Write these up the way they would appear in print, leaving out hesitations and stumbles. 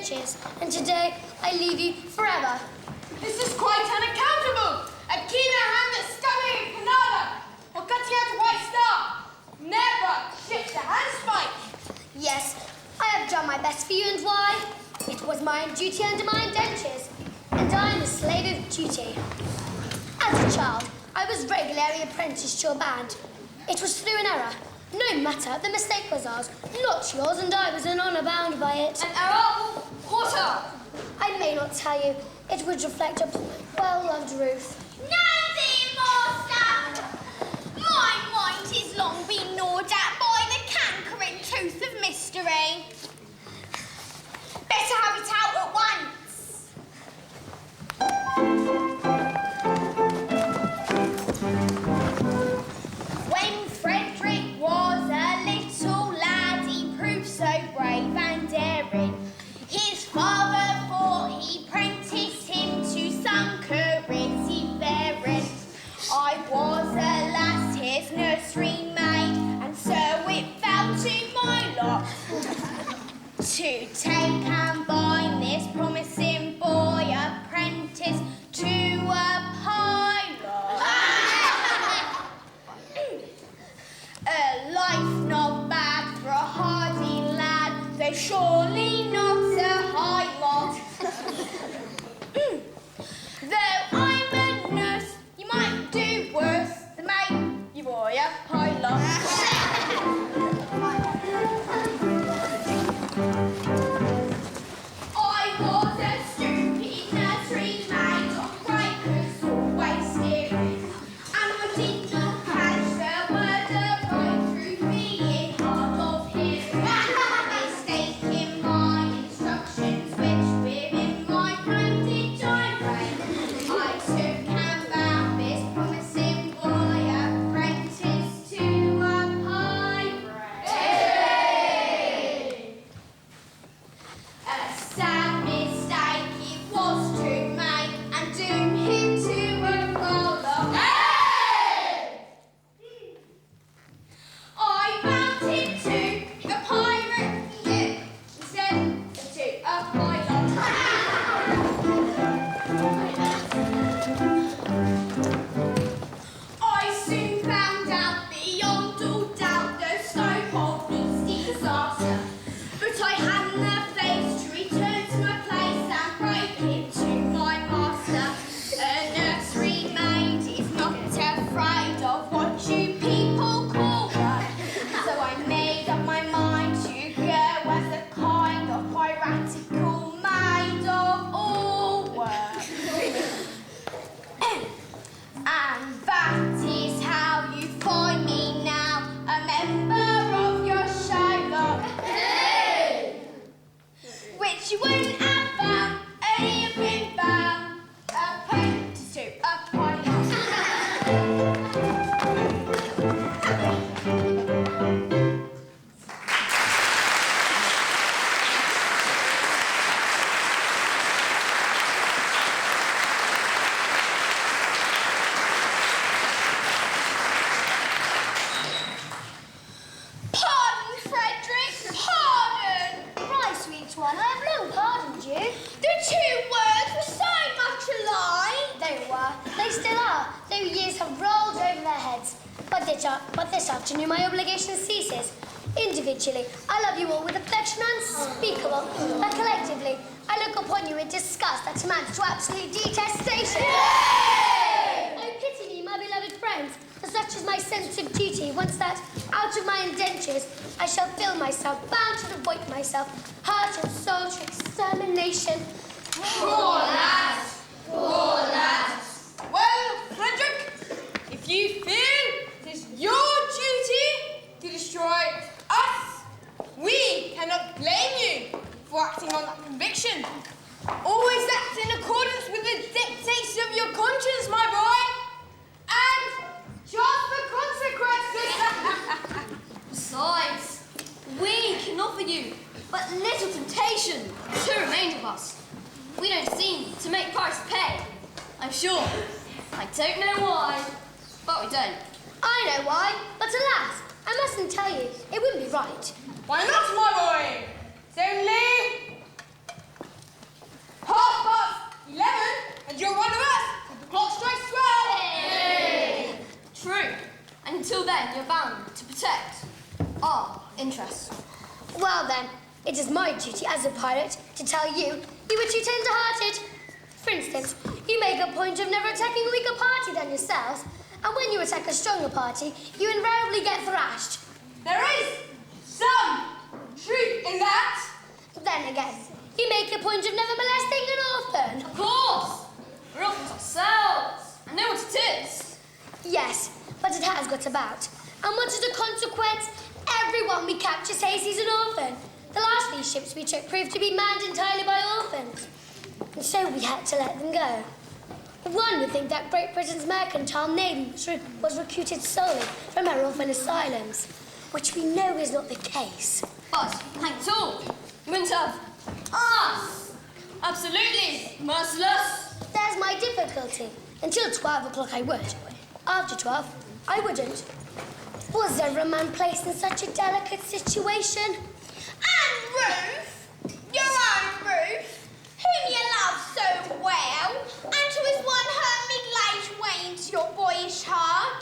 indentures, and today I leave you forever. This is quite unaccountable. A keener hand at sculling panada, or cutting out a white star. Never shift a handspike. Yes, I have done my best for you, and why? It was my duty under my indentures, and I am a slave of duty. As a child, I was regularly apprenticed to a band. It was through an error. No matter, the mistake was ours, not yours, and I was in honour bound by it. An error? What error? I may not tell you. It would reflect upon my well-loved Ruth. Now, dear master, my mind is long been gnawed at by the cankering tooth of mystery. Better have it out at once. When Frederick was a little lad, he proved so brave and daring. His father thought he apprenticed him to some career seafaring. I was a lass, his nursery maid, and so it fell to my lot to take and bind this promising boy apprentice to a pilot. A life not bad for a hardy lad, though surely not a high lot. Though I'm a nurse, you might do worse than make you boy a pilot. I was a stupid nursery maid on breakers, always steering, and I did not catch the word of right through being hard of hearing. Mistaking my instructions, which within my brain did gyrate, I took and found this promising boy apprentice to a pirate. Hey! A sad mistake it was to make and doom him to a father. Hey! I bound him to the pirate instead to a pilot. I soon found out beyond all doubt the scope of this disaster, but I hadn't the face to return to my place and break it to my master. A nursery maid is not afraid of what you people call her, so I made up my mind to go as a kind of piratical maid of all work. And that is how you find me now, a member of your Sherlock. Hey! Which you wouldn't have found any of been found apprentice to a pilot. Pardon, Frederick, pardon. Right, sweet one, I have long pardoned you. The two words were so much alike. They were. They still are, though years have rolled over their heads. But this afternoon my obligation ceases. Individually, I love you all with affection unspeakable, but collectively, I look upon you with disgust that amounts to absolute detestation. Oh, pity me, my beloved friends, for such is my sense of duty, once that, out of my indentures, I shall feel myself bound to devote myself, heart and soul, to extermination. Poor lads! Poor lads! Well, Frederick, if you feel it is your duty to destroy us, we cannot blame you for acting on that conviction. Always act in accordance with the dictates of your conscience, my boy, and just the consequences. Besides, we can offer you but little temptation to remain with us. We don't seem to make price pay, I'm sure. I don't know why, but we don't. I know why, but alas, I mustn't tell you. It wouldn't be right. Why not, my boy? It's only Well then, it is my duty as a pirate to tell you were too tender-hearted. For instance, you make a point of never attacking a weaker party than yourselves, and when you attack a stronger party, you invariably get thrashed. There is some truth in that. Then again, you make a point of never molesting an orphan. Of course! We're orphans ourselves. I know what it is. Yes, but it has got about. And what is the consequence? Everyone we capture says he's an orphan. The last few ships we took proved to be manned entirely by orphans. And so we had to let them go. One would think that Great Britain's mercantile navy was recruited solely from our orphan asylums, which we know is not the case. But, hang it all, you wouldn't have us. Absolutely merciless. There's my difficulty. Until 12 o'clock I would. After 12, I wouldn't. Was ever a man placed in such a delicate situation? And Ruth, your own Ruth, whom you love so well, and who has won her middle-aged way into your boyish heart.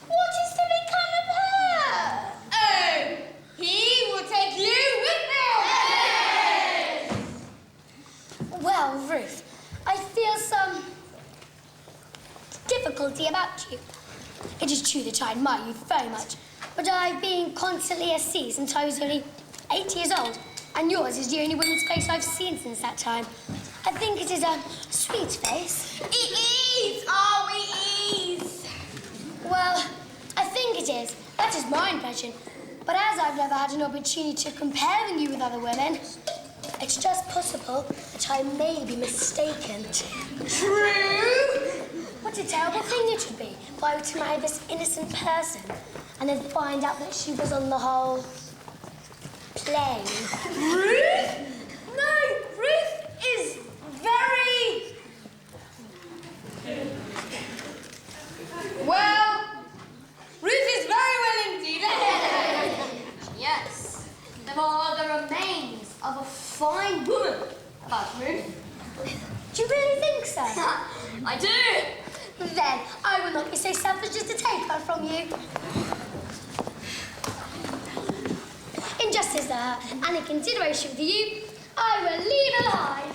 What is to become of her? Oh, he will take you with him. Well, Ruth, I feel some difficulty about you. It is true that I admire you very much, but I've been constantly at sea since I was only 8 years old, and yours is the only woman's face I've seen since that time. I think it is a sweet face. It is! Oh, it is! Well, I think it is. That is my impression. But as I've never had an opportunity to comparing you with other women, it's just possible that I may be mistaken. True. What a terrible thing it would be if I were to marry this innocent person and then find out that she was on the whole plain. Ruth? No, Ruth is very... Well, Ruth is very well indeed. Yes, there are the remains of a fine woman about Ruth. Do you really think so? I do. Then I will not be so selfish as to take her from you. In justice to her and in consideration for you, I will leave her behind.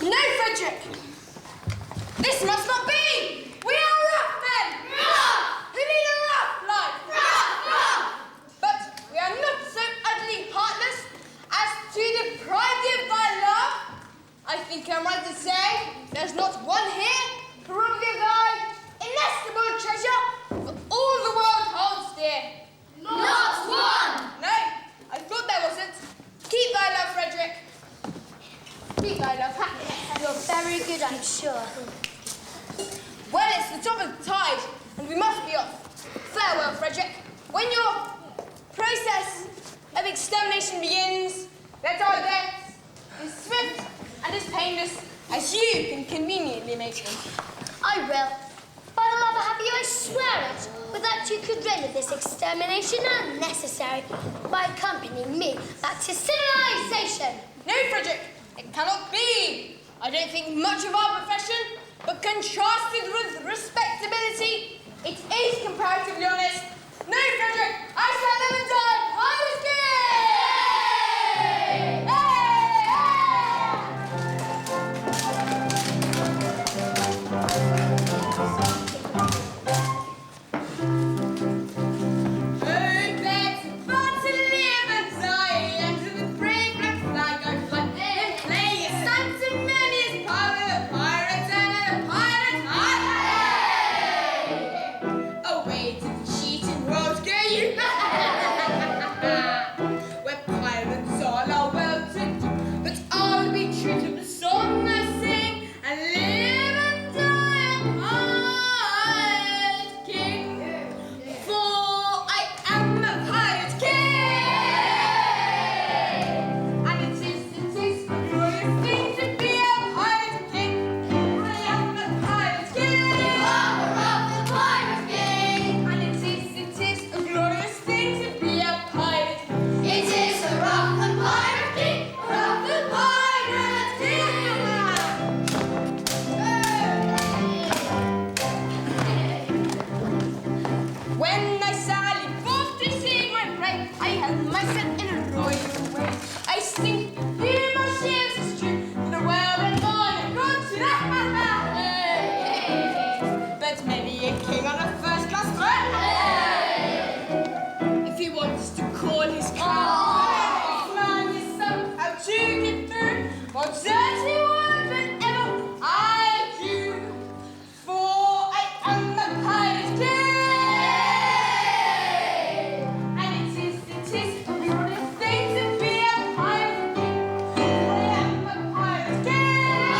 No, Frederick. This must not be. We are rough men. Rough. We lead a rough life. Rough, rough. But we are not so utterly heartless as to deprive thee of thy love. I think I'm right to say there's not one here who will give thy inestimable treasure for all the world holds dear. Not one! No, I thought there wasn't. Keep thy love, Frederick. Keep thy love. You're very good, I'm sure. Well, it's the top of the tide, and we must be off. Farewell, Frederick. When your process of extermination begins, let our deaths be swift and as painless as you can conveniently make them. I will. By the love I have you, I swear it. But that you could render this extermination unnecessary by accompanying me back to civilization. No, Frederick, it cannot be. I don't think much of our profession, but contrasted with respectability, it is comparatively honest. No, Frederick, I shall live and die. I was gay! Hey! Away to the When I sallied forth to see my prey, I held myself in a royal way. I sing, hear my shares is true, the world and born and good to but maybe a king on a first-class throne. If he wants to call his crown, man is somehow to get through. For dirty word whenever I do, for I am a pirate king. And it is a glorious thing to be a pirate king. For I am a pirate king.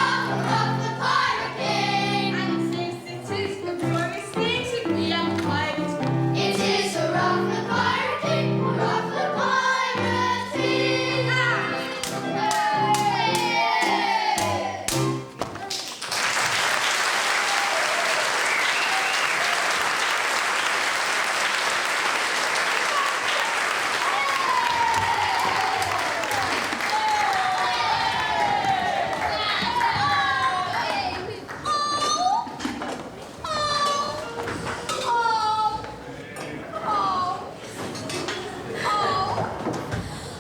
Of the pirate king. And it is a glorious thing to be a pirate king. It is a rough the pirate king, rough the pirate king.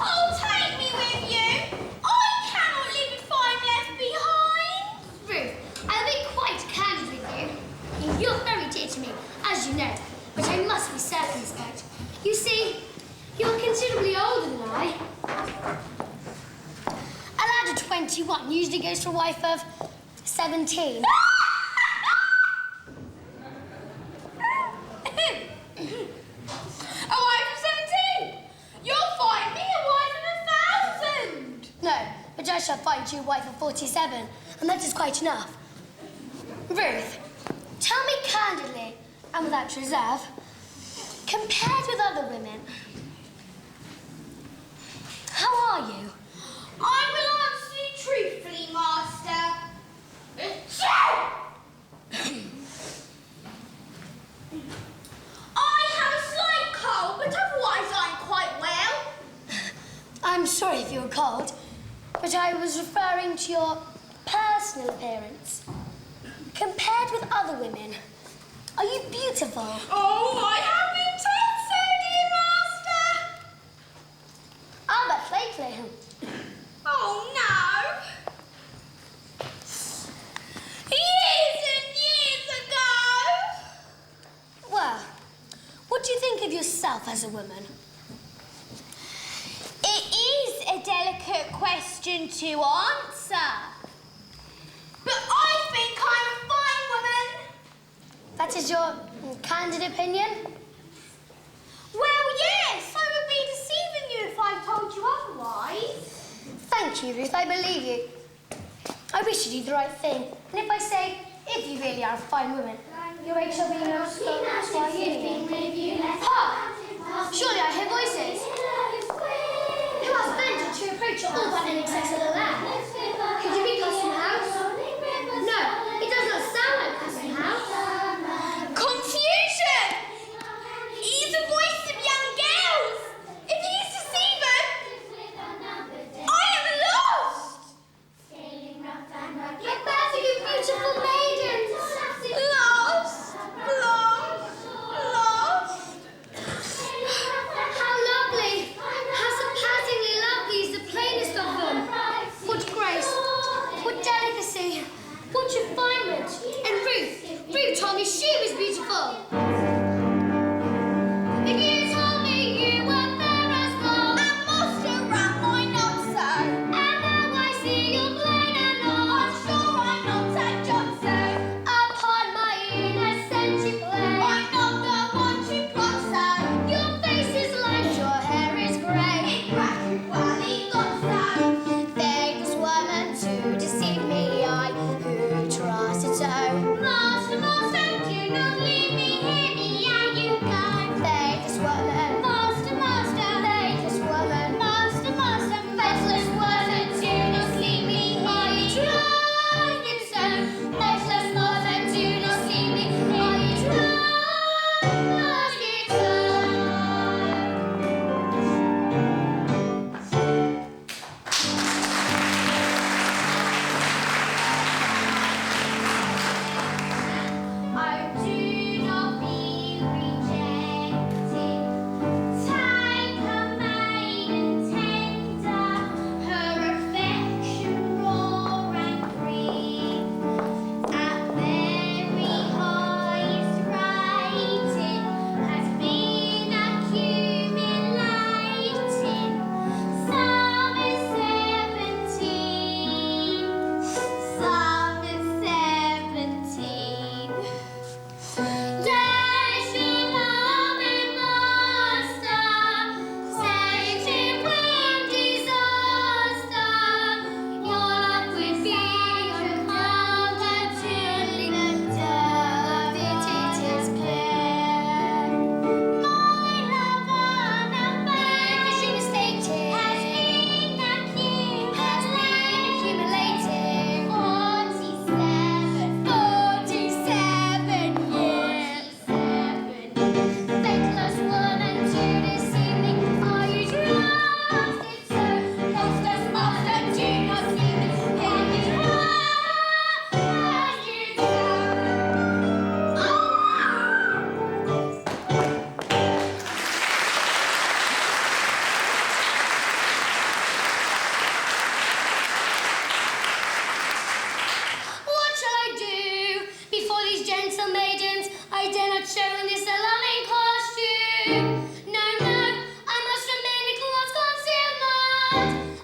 Oh, take me with you. I cannot live if I'm left behind. Ruth, I'll be quite candid with you. You're very dear to me, as you know, but I must be circumspect. You see, you're considerably older than I. A lad of 21 usually goes for a wife of 17. A wife of 17. You'll find me a wife of 1,000. No, but I shall find you a wife of 47, and that is quite enough. Ruth, tell me candidly, and without reserve, compared with other women, how are you? I will answer you truthfully, master. I have a slight cold, but otherwise I'm quite well. I'm sorry if you're cold, but I was referring to your personal appearance. Compared with other women, are you beautiful? Oh, I have been told so, dear master. Ah, but lately. Oh, no. Years and years ago. Well, what do you think of yourself as a woman? It is a delicate question to answer. But I think I'm a fine woman. That is your candid opinion? Well, yes, I would be deceiving you if I told you otherwise. Thank you, Ruth. I believe you. I wish you did the right thing. And if I say, if you really are a fine woman, your age shall be no stone to our union. Ha! Surely I hear voices. Who has ventured to approach your all but inaccessible land? Could you be Custom House? No, it does not sound like Custom House. Confusion! He's the voice of young girls. If he's deceiver, I am lost. But that's you beautiful maidens. Lost, lost, lost. How lovely! How surpassingly lovely is the plainest of them! What grace! What No, no, I must remain a glass concealed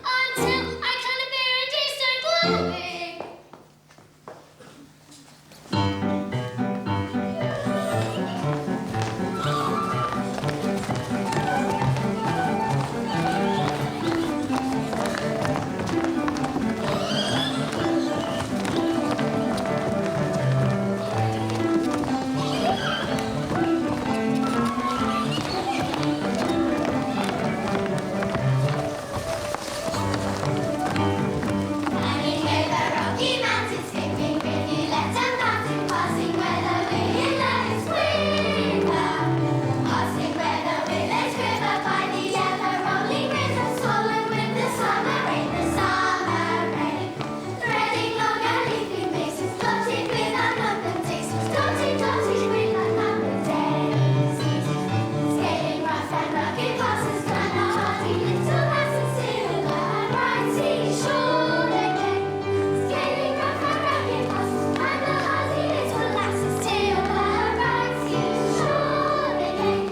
until I can appear in decent clothing. Hanging near the Rocky Mountains, skipping rivulets and mountain, passing where the willows quiver, passing where the willows quiver by the ever-rolling river, swollen with the summer rain, threading long and leafy mazes, dotted with unnumbered daisies, dotted with unnumbered daisies, scaling rough and rugged passes, down the hardy little lasses, silver and bright seashore again. Scaling rough and rugged passes, down the hardy little lasses, silver and bright seashore again.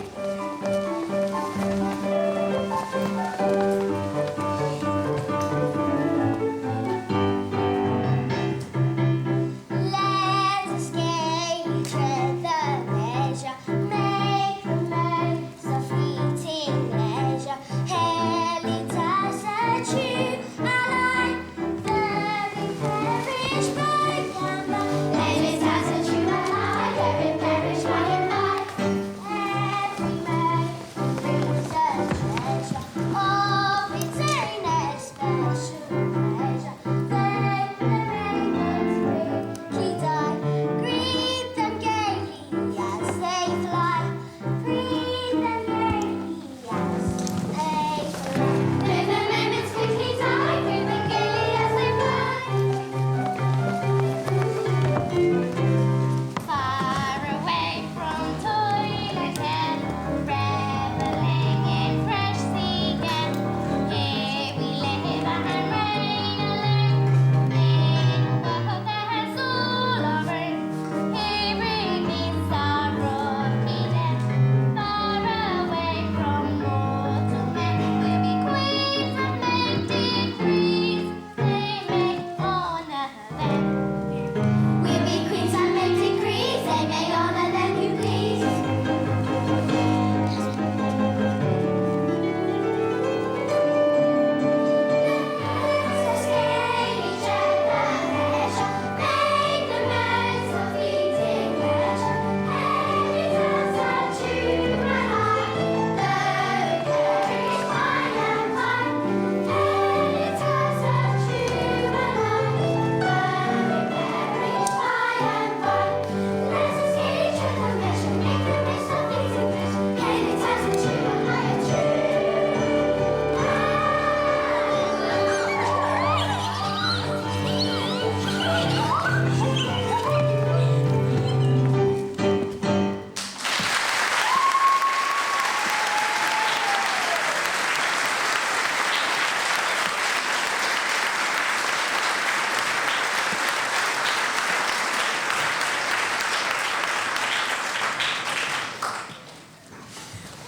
Let us gaily tread the measure, make the most of fleeting leisure. Hail it as a true ally, very perish by and by. Hail it as a true ally, very perish by and by. Every man brings a treasure of its own especial pleasure. They the rainbows quickly die, greet them gaily as they fly, greet them gaily as they fly. Let the moments quickly die, greet them gaily as they fly. Far away from toil and care, reveling in fresh sea air. Here we live and reign alone, in above the heads all our own. Here beneath our rocky den, far away from mortal men, we'll be queens and make decrees, they may honor them. We'll be queens and make decrees, they may honor them, you please. Let us gaily tread the measure, make the most of fleeting pleasure. Hail it as a true ally, though it perish by and by. Hail it as a true ally, though it perish by and by. Let us gaily tread the measure, make the most of fleeting pleasure. Hail it as a true ally, a true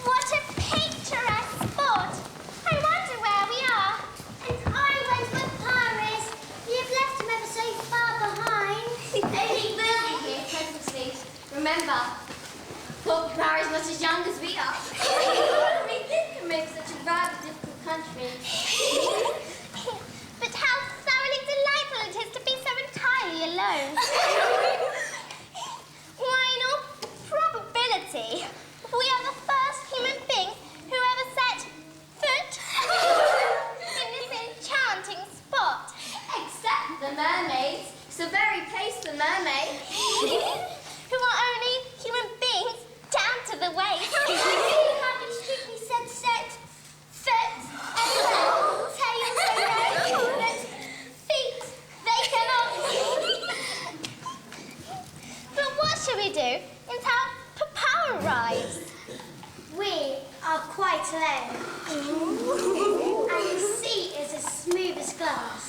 What a picturesque spot! I wonder where we are. And I went with Paris. You've left him ever so far behind. Only we'll be here presently. Remember, poor Paris is not as young as we are. We think it makes such a rather difficult country. But how thoroughly delightful it is to be so entirely alone. Why, in all probability, we are the first human beings who ever set foot in this enchanting spot. Except the mermaids. It's a very place for mermaids. Who are only human beings down to the waist. Having strictly said set foot and tails and feet they cannot. But what shall we do until Papa arrives? We are quite alone. And the sea is as smooth as glass.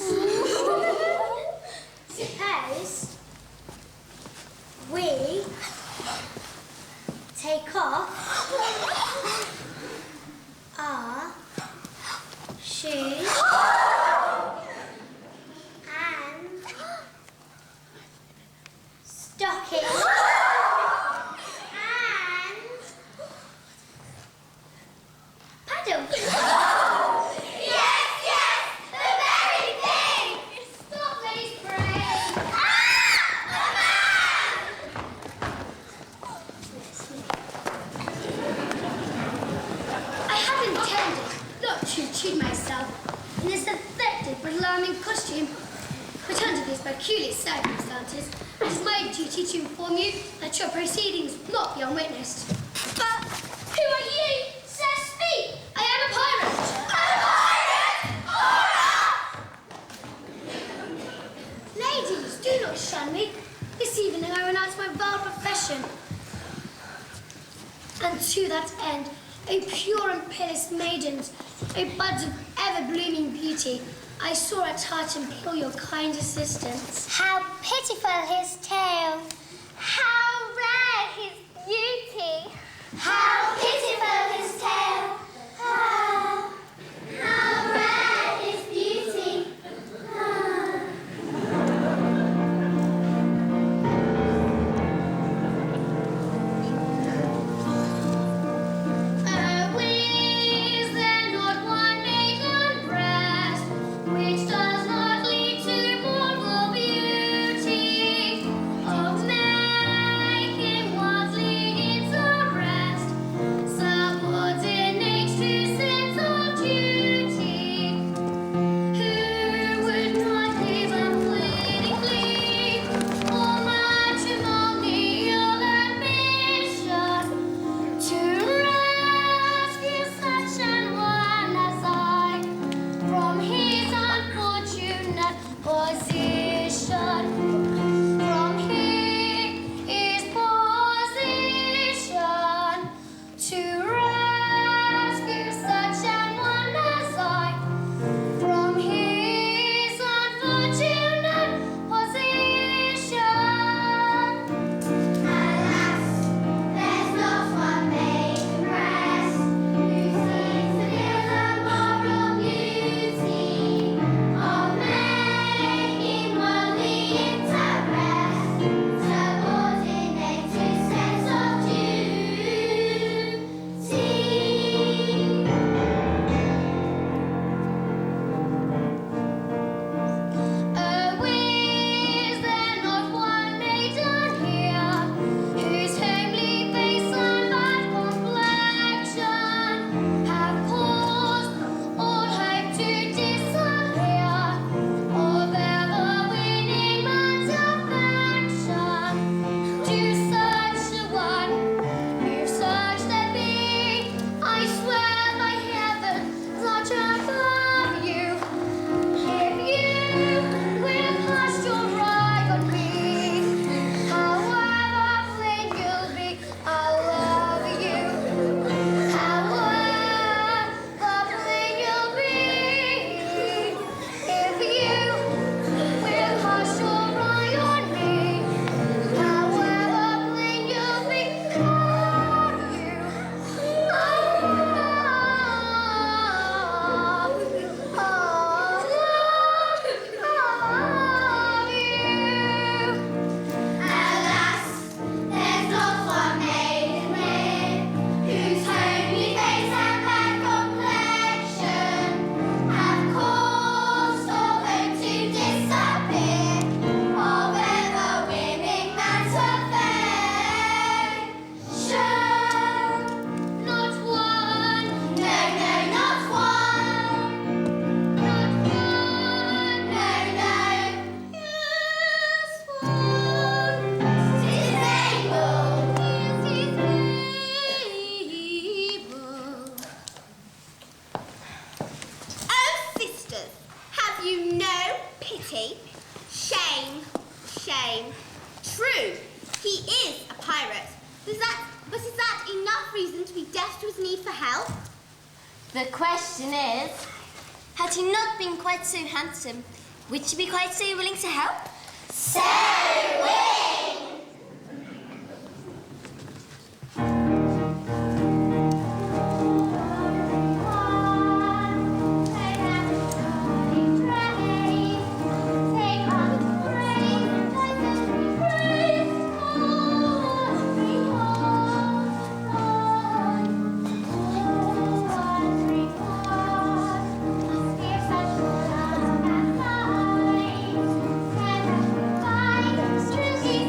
Suppose we take off tattooed myself in this affected but alarming costume. But under these peculiar circumstances, it is my duty to inform you that your proceedings will not be unwitnessed. But who are you? Sir, speak! I am a pirate! Ladies, do not shun me. This evening I renounce my vile profession. And to that end, O pure and peerless maidens, O buds of ever-blooming beauty, I sore at heart implore your kind assistance. How pitiful his tale! How rare his beauty! How pitiful his tale! How rare his beauty! Is there not one maiden breast which does not lead to mortal beauty of making one's leads a rest, subordinate to sense of duty, who would not give up willingly for matrimonial ambition to rescue such an one as I from his unfortunate position, from his position, to rescue such an one as I from his unfortunate position. Alas, there's not one maiden breast who seems to feel the moral beauty of making worldly interest subordinate to sense of duty. Is there not one maiden here whose homely face and bad complexion have caused all hope to disappear of ever winning man's affection? To such a one, if such there be, I swear by heaven that above you, if you will cast your eye on me, however plain you'll be, I'll love you. However plain you'll be, if you will cast your eye on me, however plain you'll be, I'll love you. Alas, there's not one maiden here whose homely face and bad complexion have caused all hope to disappear of ever winning man's affection. Not one, No, not one. not one, No. yes, one. Tis able. Oh, sisters, have you no pity? Shame, shame. True, he is a pirate. But is that enough reason to be deaf to his need for help? The question is, had he not been quite so handsome, would she be quite so willing to help? So willing! Truth is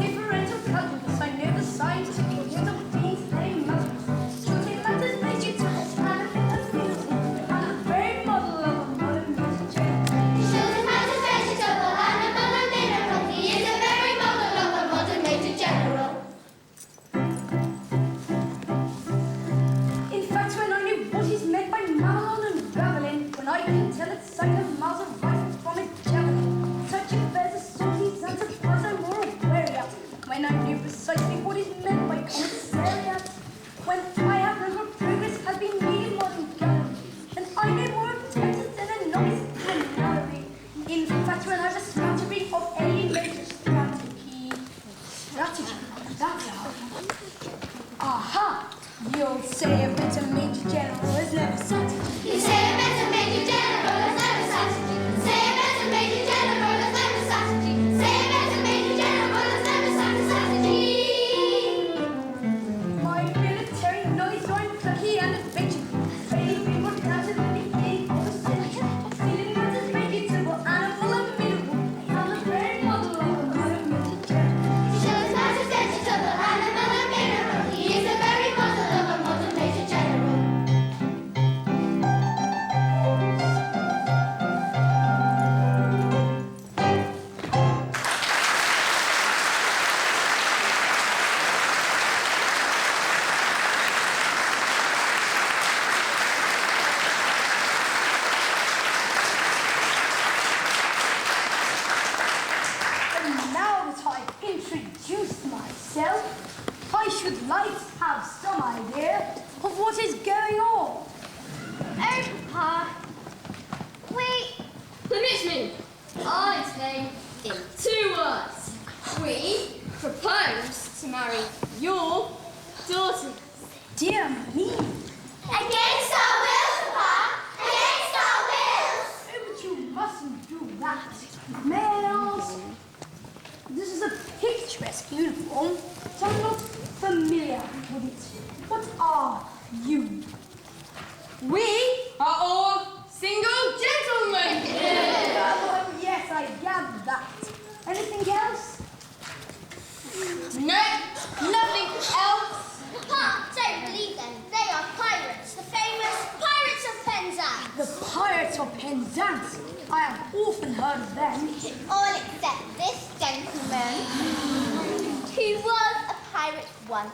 Different when I have heard what progress has been made in modern government, and I know more of Texas than a novice canary. In fact, when I was a strategy of elementary strategy. Strategy? That's how. Aha! You'll say a better major general has never strategy. You say a better major general has never strategy. Say a better major general has never strategy. Say a better major general has never strategy. My military knowledge I'm plucky and adventure. Training people down to the beginning of the century. Feeling not as vegetable, animal and mineral. I'm the very model of a modern major general. He shows not as vegetable, animal and mineral. He is the very model of a modern major general. And now that I've introduced myself, I should like to have some idea of what is going on. Oh, Papa. Wait. Permit me. I say in 2 words. We propose to marry your daughter. Dear me. Against our wills, Papa. Against our wills. Oh, but you mustn't do that. May I ask? This is a picturesque uniform, so I'm not familiar with it. What are you? We are all single gentlemen. Oh, yes, I gathered that. Anything else? No, nothing else. Papa, don't believe them. They are pirates. The famous Pirates of Penzance. The Pirates of Penzance. I have often heard of them. All except this gentleman, who was a pirate once,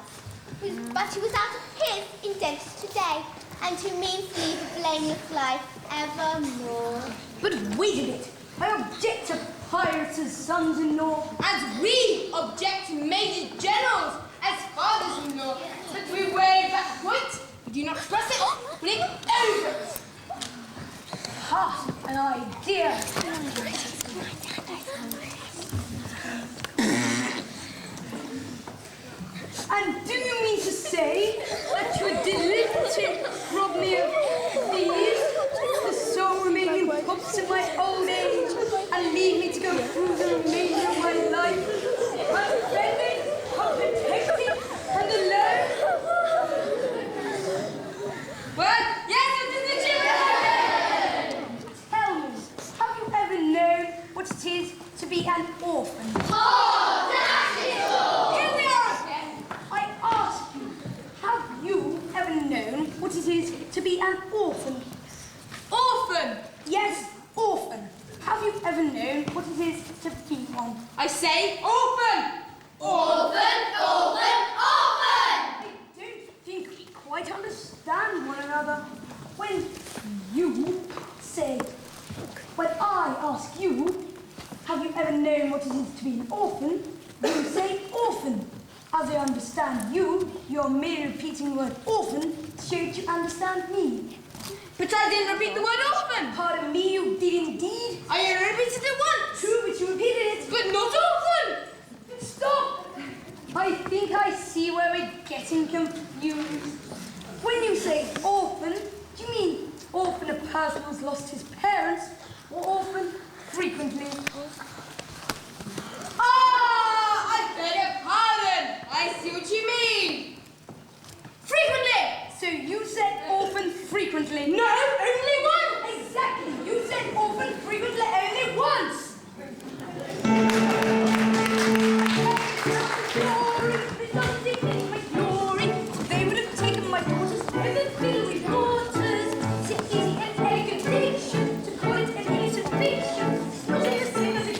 but who was out of his indenture today, and who means to lead a blameless life evermore. But wait a bit. I object to pirates as sons-in-law. And we object to major generals as fathers-in-law. But we wave that point. We do not press it. We leave it over. Ha! An idea. And do you mean to say that you are deliberate to rob me of these, the sole remaining hopes of my old age, and leave me to go through the remainder of my life, unfriended, unprotected, and alone? Well, yes, it is the children. Tell me, have you ever known what it is to be an orphan? Here we are again. I ask you, have you ever known what it is to be an orphan? Orphan. Yes, orphan. Have you ever known what it is to be one? I say orphan. Orphan, orphan, orphan! I don't think we quite understand one another. When you say, when I ask you, have you ever known what it is to be an orphan? You say orphan. As I understand you, you're merely repeating the word orphan to show that you understand me. But I didn't repeat the word orphan. Pardon me, you did indeed. I only repeated it once. True, but you repeated it. But not orphan. Stop! I think I see where we're getting confused. When you say orphan, do you mean orphan a person who's lost his parents, or orphan frequently? Ah, I beg your pardon. I see what you mean. Frequently. So you said orphan frequently? No, only once. Exactly! You said orphan frequently only once! They would have taken my daughters with the fiery waters. It's an easy and elegant fiction to call it an innocent fiction. Not in the same as a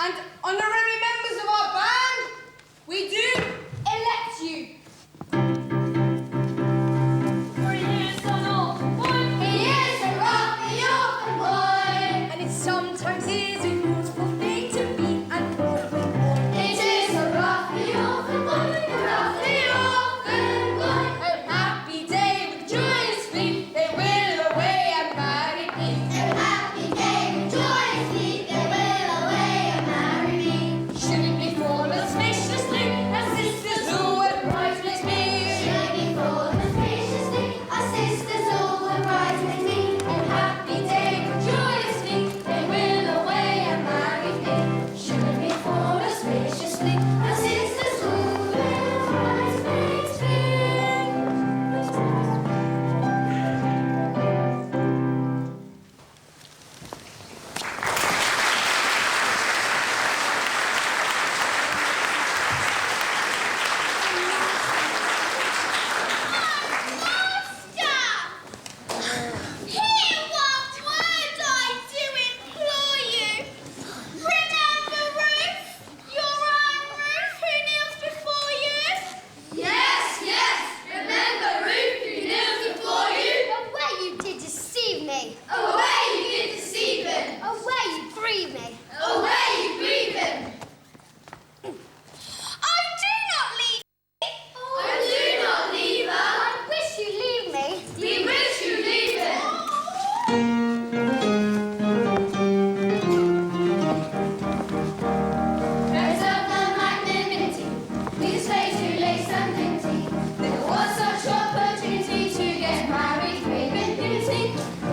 and honorary members of our band, we do elect you. For he is an orphan boy. He is a rough orphan boy. And it sometimes is a useful thing to be an orphan boy. It is a rough orphan boy, a rough orphan boy. A happy day with joyous glee, they will away and marry me. A happy day with joyous glee, they will away and marry me. Should it be for the spaciously, as sisters who would bridesmaids be? Should be full and spaciously, our sisters all were bridesmaids be. A happy day with joyous glee, they will away and marry me. Should it be full and spaciously, our sisters all were bridesmaids be. Hear what word I do implore you. Remember Ruth, your Aunt Ruth who kneels before you. Yes, yes, remember Ruth who kneels before you. Away you did deceive me. Away you did deceive him. Away you grieve me. Away you grieve him. I do not leave. I do not leave her. I wish you leave me. We wish you leave him. Preserve the magnanimity, we display to lace and dignity. There was such opportunity to get married with impunity,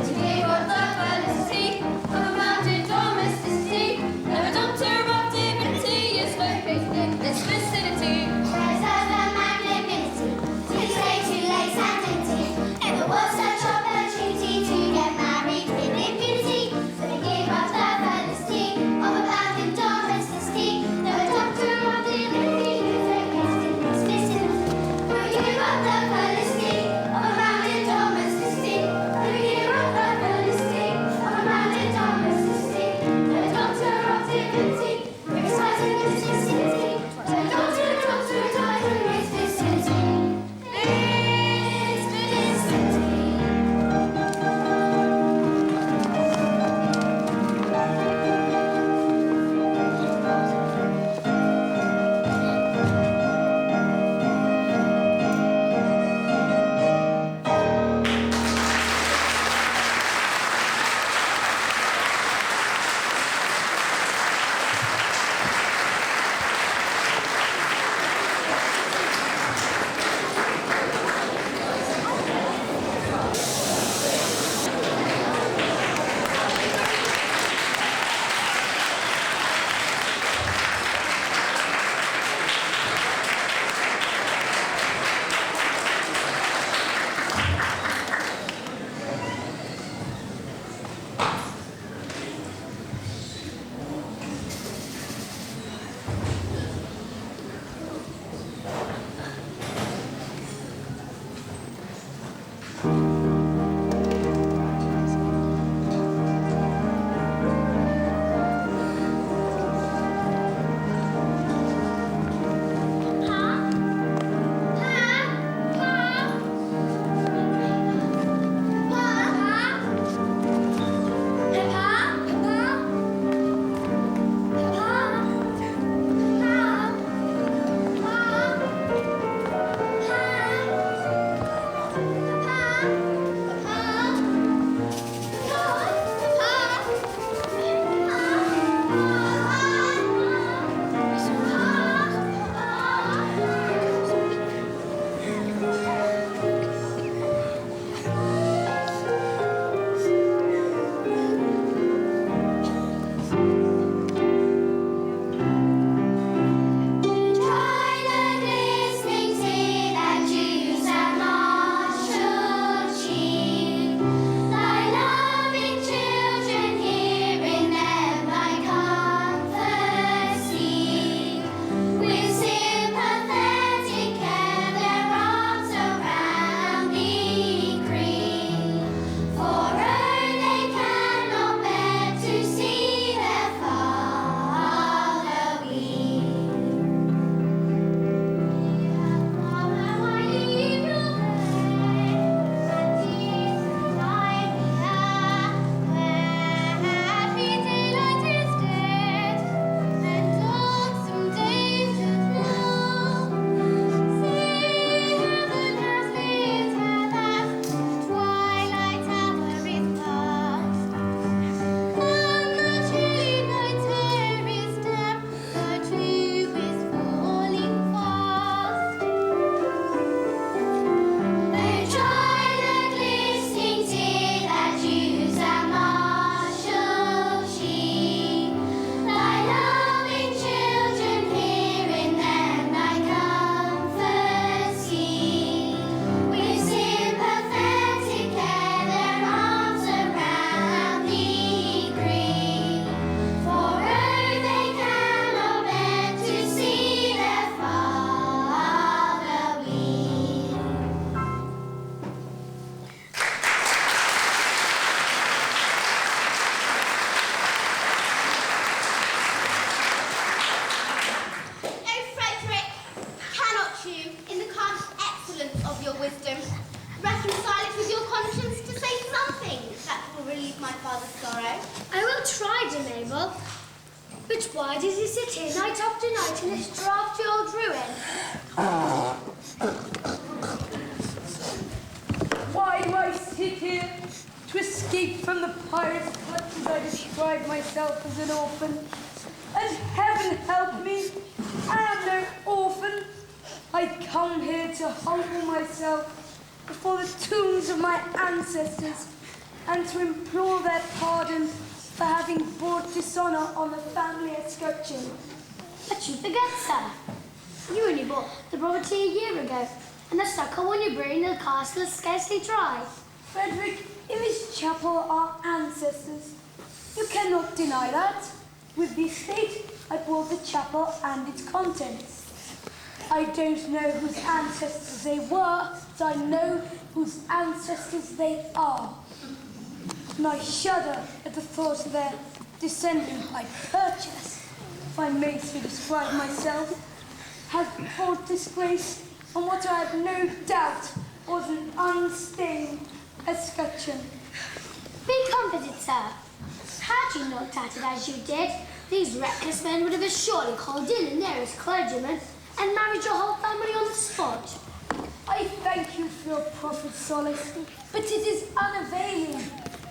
to give up the felicity of a mountain domesticity. The doctor of divinity is located in this vicinity. Preserve the magnanimity, we display to lace and dignity. There was such opportunity to get married with impunity, so to give up the felicity of a mountain domesticity. The doctor of divinity is located in this vicinity. We give up the felicity of a mountain domesticity. We give up the felicity of a mountain domesticity. The doctor of divinity resides in this vicinity. The doctor resides in this vicinity. This vicinity. But why does he sit here night after night in this draughty old ruin? Why do I sit here? To escape from the pirates' clutches, I describe myself as an orphan. And heaven help me, I am no orphan. I come here to humble myself before the tombs of my ancestors and to implore their pardon for having brought dishonor on the family escutcheon. But you forget, sir. You only bought the property a year ago, and the stucco on your brain in the castle is scarcely dry. Frederick, in this chapel are ancestors. You cannot deny that. With the estate, I bought the chapel and its contents. I don't know whose ancestors they were, but I know whose ancestors they are. And I shudder at the thought of their descendant I purchased, if I may so describe myself, has brought disgrace on what I have no doubt was an unstained escutcheon. Be comforted, sir. Had you looked at it as you did, these reckless men would have surely called in the nearest clergyman and married your whole family on the spot. I thank you for your proffered solace, but it is unavailing.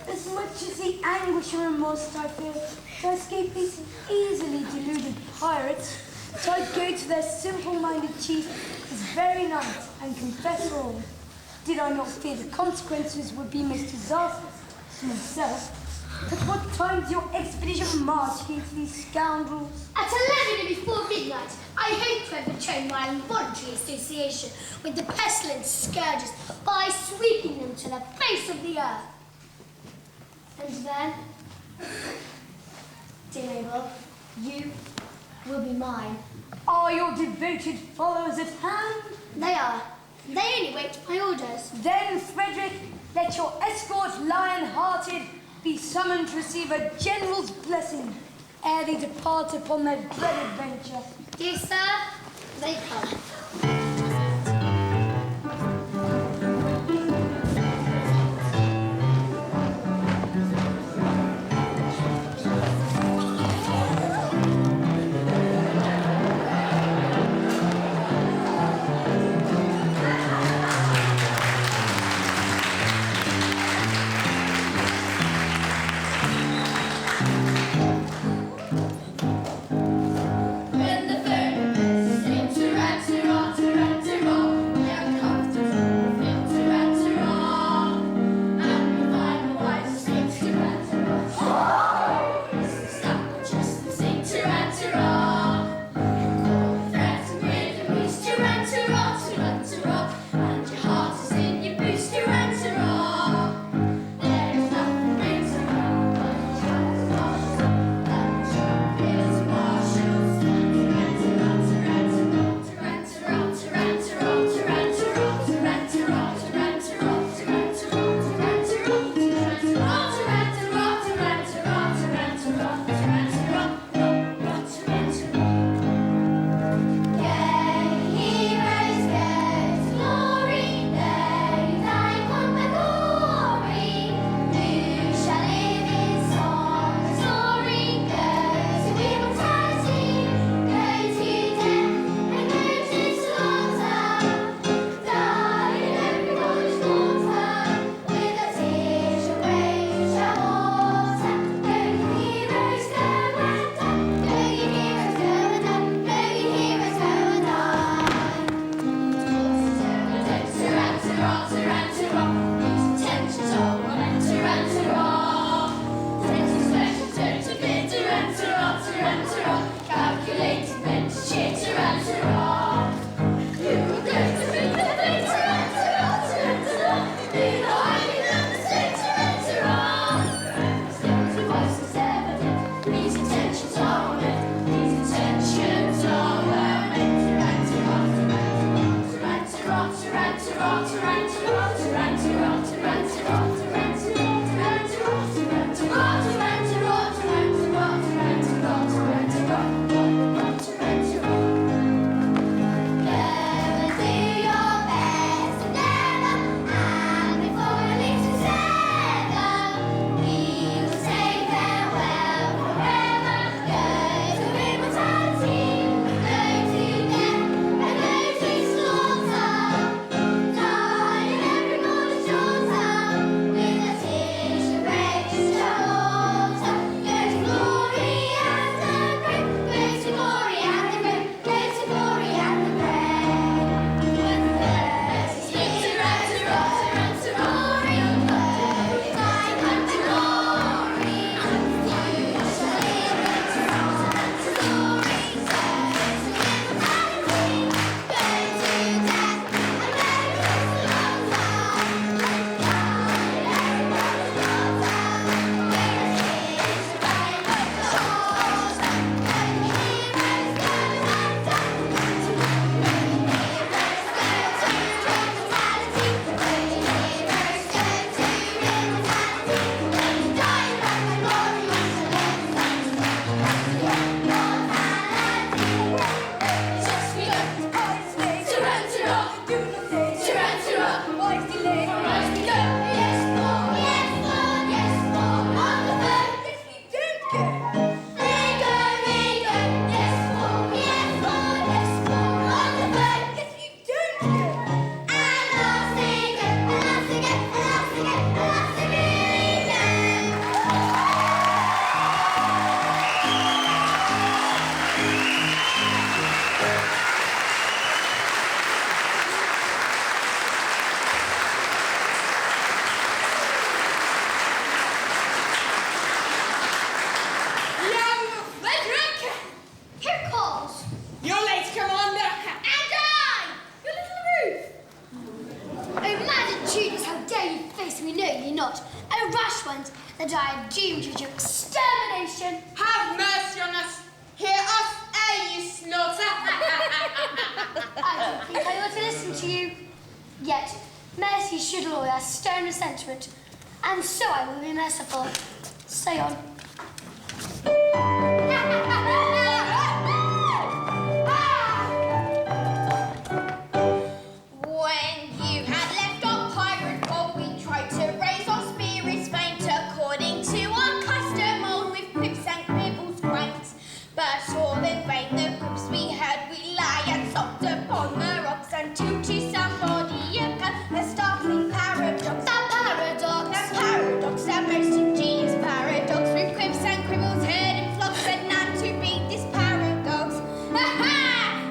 As much as the anguish and remorse I feel to escape these easily deluded pirates, so I go to their simple-minded chief this very night and confess all. Did I not fear the consequences would be most disastrous to myself? At what time does your expedition march against these scoundrels? At 11 before midnight, I hope to have betrayed my involuntary association with the pestilent scourges by sweeping them to the face of the earth. And then, dear Mabel, you will be mine. Are your devoted followers at hand? They are. They only wait my orders. Then, Frederick, let your escort, lion-hearted, be summoned to receive a general's blessing ere they depart upon their dread adventure. Dear sir, they come. When the furnace seemed to rise to not a rash ones, that I have doomed you to extermination. Have mercy on us. Hear us ere you slaughter. I don't think I ought to listen to you. Yet, mercy should allow stern resentment, and so I will be merciful. Say on. When you had left our pirate boat, we tried to raise our spirits faint according to our custom old with quips and quibbles quaint. But all in vain, the quips we heard, we lie and sobbed upon the rocks until to somebody occurred the startling paradox. The most ingenious paradox, with quips and quibbles heard in flocks, said none to beat this paradox. Ha!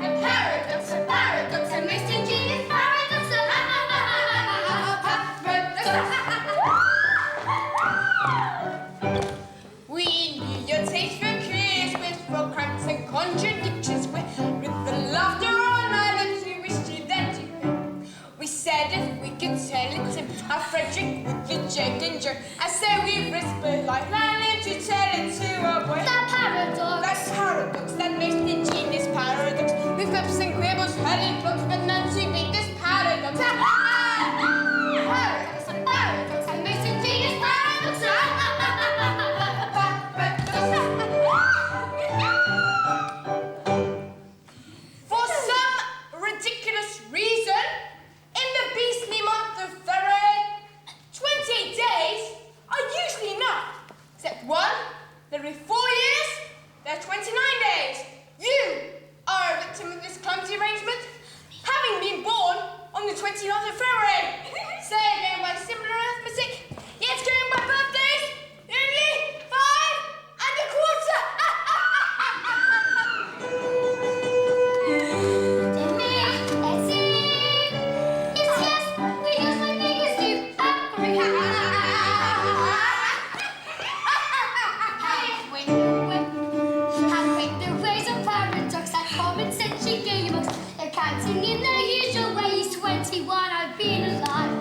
A paradox, a most ingenious paradox. We knew your taste for curious with for cramps and contradictions with the laughter on our lips we wished you that you could. We said if we could tell it to our Frederick would be joke and jerk. And so we whispered like lion to tell it to our boy. That paradox. That paradox, that most ingenious paradox. With quips and quibbles heard in flocks, but none to beat this paradox. Paradox, a paradox, a most ingenious paradox. For some ridiculous reason, in the beastly month of February, 28 days are usually enough. Except one, that every 4 years, there are 29 days. You are a victim of this clumsy arrangement, having been born on the 29th of February. Say again by similar arithmetic, yet going by birthdays, only 5 and a quarter. Counting in the usual ways, 21 I've been alive.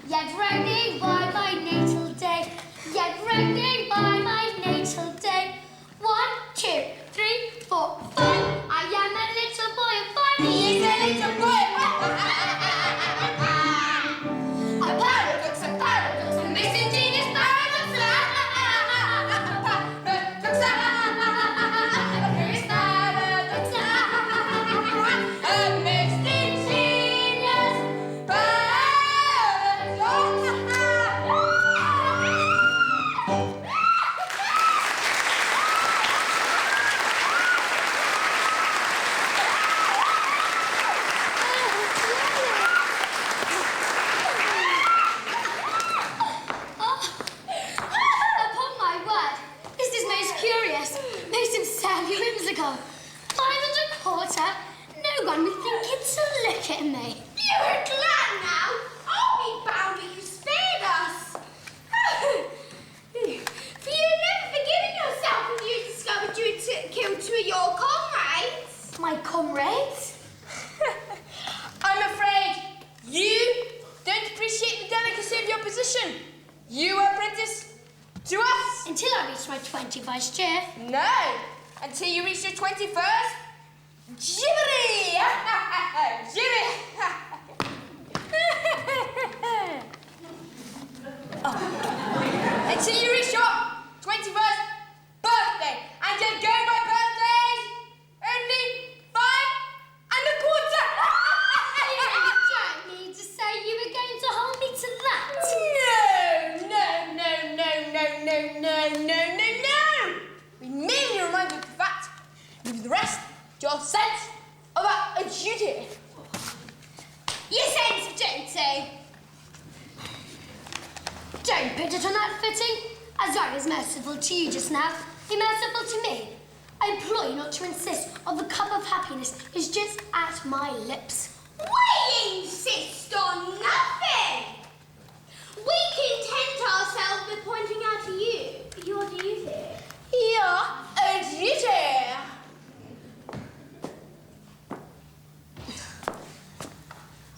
Yet rounding by my natal day. Yet rounding by my natal day. 1, 2, 3, 4, 5. I am a little boy of 5 years. He's a little boy. A paradox, a most ingenious paradox. Upon my word, this is most curious, most absurdly whimsical. 5 and a quarter? No one would think it to look at me. You are glad now? I'll be bound that you spared us. For you had never forgiven yourself when you discovered you had killed 2 of your comrades. My comrades? I'm afraid you don't appreciate the delicacy of your position. You are apprentice to us. Until I reach my 21st year. No, until you reach your 21st. Jibbery! Jibbery! Until you reach your 21st birthday. And you're going by birthdays only 5 and a quarter. You don't need to say you were going to hold me to that. No. We merely remind you of the fact, leave the rest to your sense of a duty. Your sense of duty. Don't put it on that footing. As I was merciful to you just now, be merciful to me. I implore you not to insist on the cup of happiness is just at my lips. We insist on nothing. We content ourselves with pointing out to you your duty. Your duty.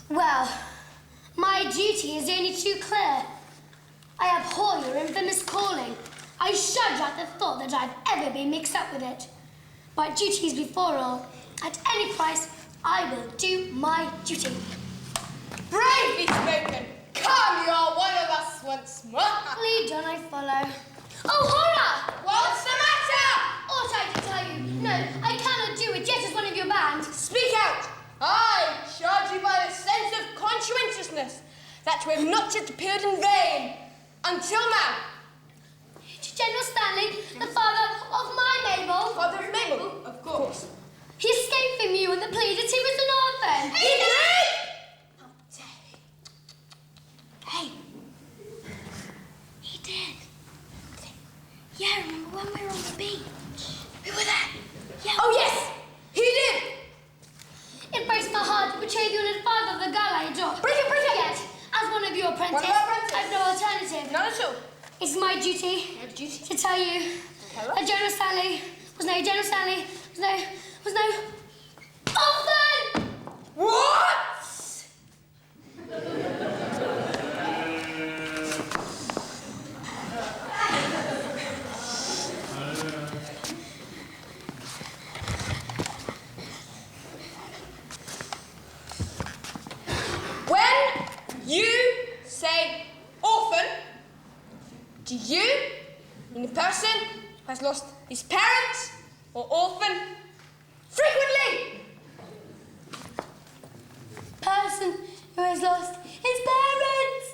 Well, my duty is only too clear. I abhor your infamous calling. I shudder at the thought that I've ever been mixed up with it. My duty is before all. At any price, I will do my duty. Bravely spoken. Come, you are one of us once more. Lead on, I follow. Oh, horror! What's the matter? Ought I to tell you? No, I cannot do it yet as one of your band. Speak out. I charge you by the sense of conscientiousness that we have not yet appeared in vain until now. To General Stanley, the father of my Mabel. Father of Mabel, of course. He escaped from you on the plea that he was an orphan. He did! Hey. He did. Yeah, remember when we were on the beach? We were there. Yeah. Oh, yes! He did! It breaks my heart to betray the honoured father of the girl I adore. Break it, break it! Yet, as one of your apprentices, One of our apprentices. I have no alternative. Not at all. It's my duty to tell you that General Stanley was no orphan! What? When you say orphan, do you mean the person who has lost his parents or orphan frequently? Person who has lost his parents.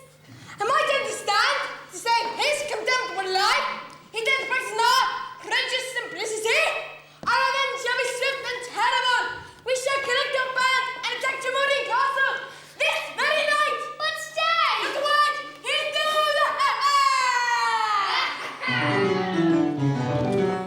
Am I to understand to say his contemptible life, he did practice our religious simplicity? Our revenge shall be swift and terrible. We shall collect our band and attack Tremodine Castle this very night. But stay! Not a word! He'll do the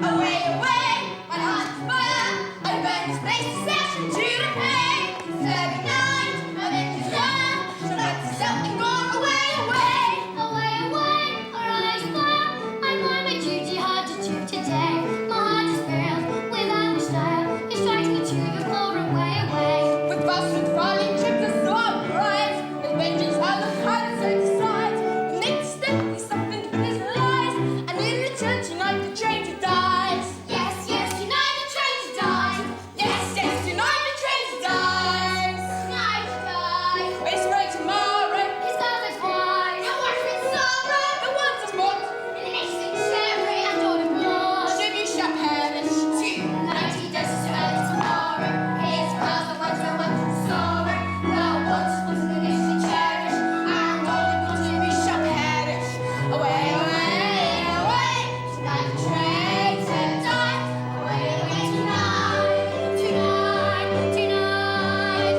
Away, away, my heart is fire. I burn this place to session to the pain. Every night, my vengeance fire. So that's something wrong. Away, away. Away, away, our eyes fire. I find my duty hard to do today. My heart is filled with anguish dire. It strikes me to the core. Away, away. With fast and falling chips and so bright. With vengeance how the heart so decides. The next step is something to his lies. And in return tonight the traitor dies. Yes, yes, tonight the train dies. Yes, yes, tonight the traitor dies. Tonight dies. Race right tomorrow. His love is wide. The ones with sorrow. The ones of what? An instant cherry and all the blood. Should you shall perish. Tonight he does his early tomorrow. His past the ones that went through sorrow. Well, what's the wish to cherish? And all the ones that we shall perish. Away, away, away. Tonight the traitor dies. Away, away, tonight. Tonight, tonight.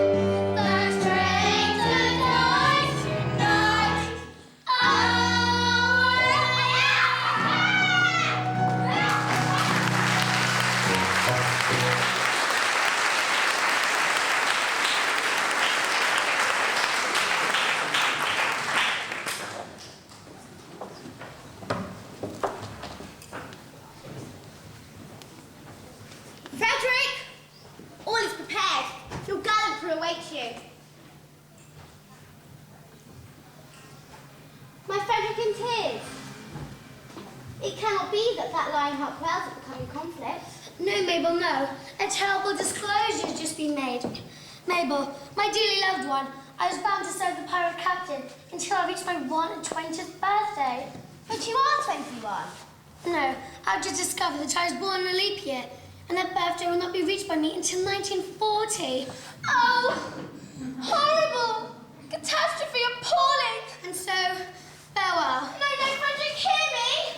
The traitor dies tonight. Frederick! All is prepared. Your gallant crew awaits you. My Frederick in tears. It cannot be that that lying heart quails at the coming conflict. No, Mabel, no. A terrible disclosure has just been made. Mabel, my dearly loved one, I was bound to serve the pirate captain until I reached my 120th birthday. But you are 21. No, I've just discovered that I was born in a leap year, and that birthday will not be reached by me until 1940. Oh, horrible! Catastrophe appalling! And so, farewell. No, no, Frederick, hear me!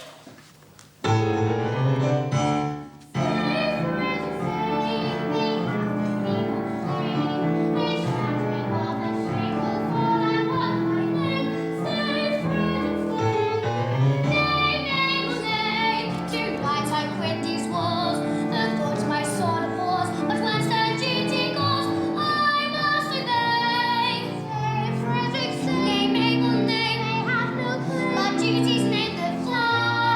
Tonight I quit these walls, the thoughts my soul abhors, but when stern duty calls, I must obey. Say, Frederick, say, nay, Mabel, nay, I have no clue. My duty's named the fly.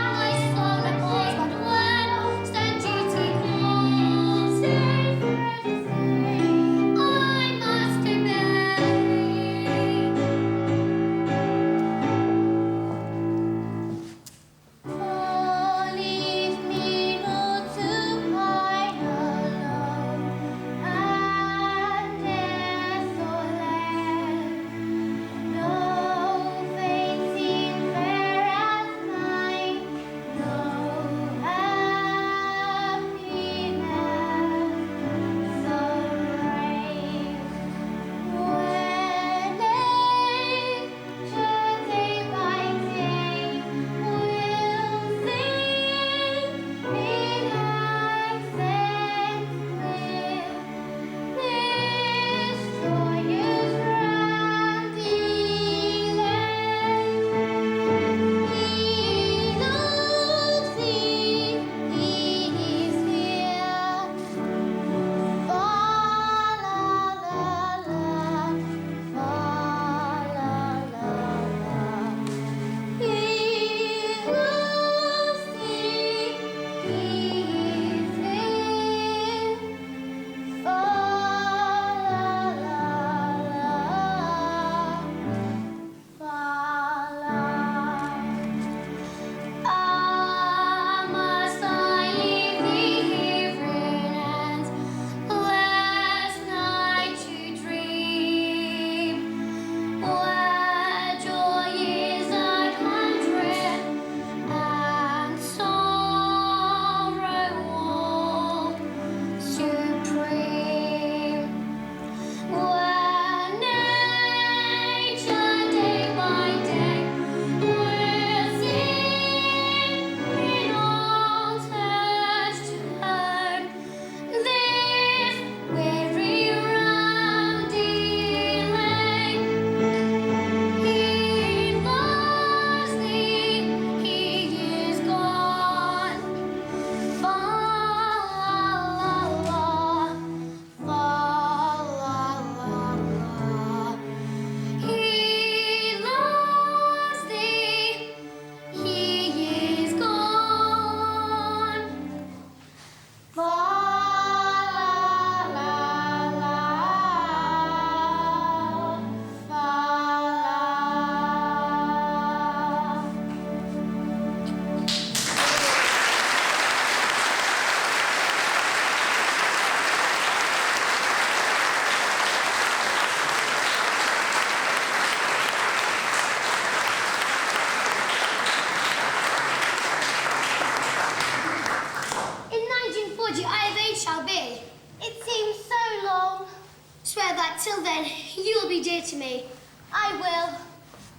Swear that till then you'll be dear to me. I will,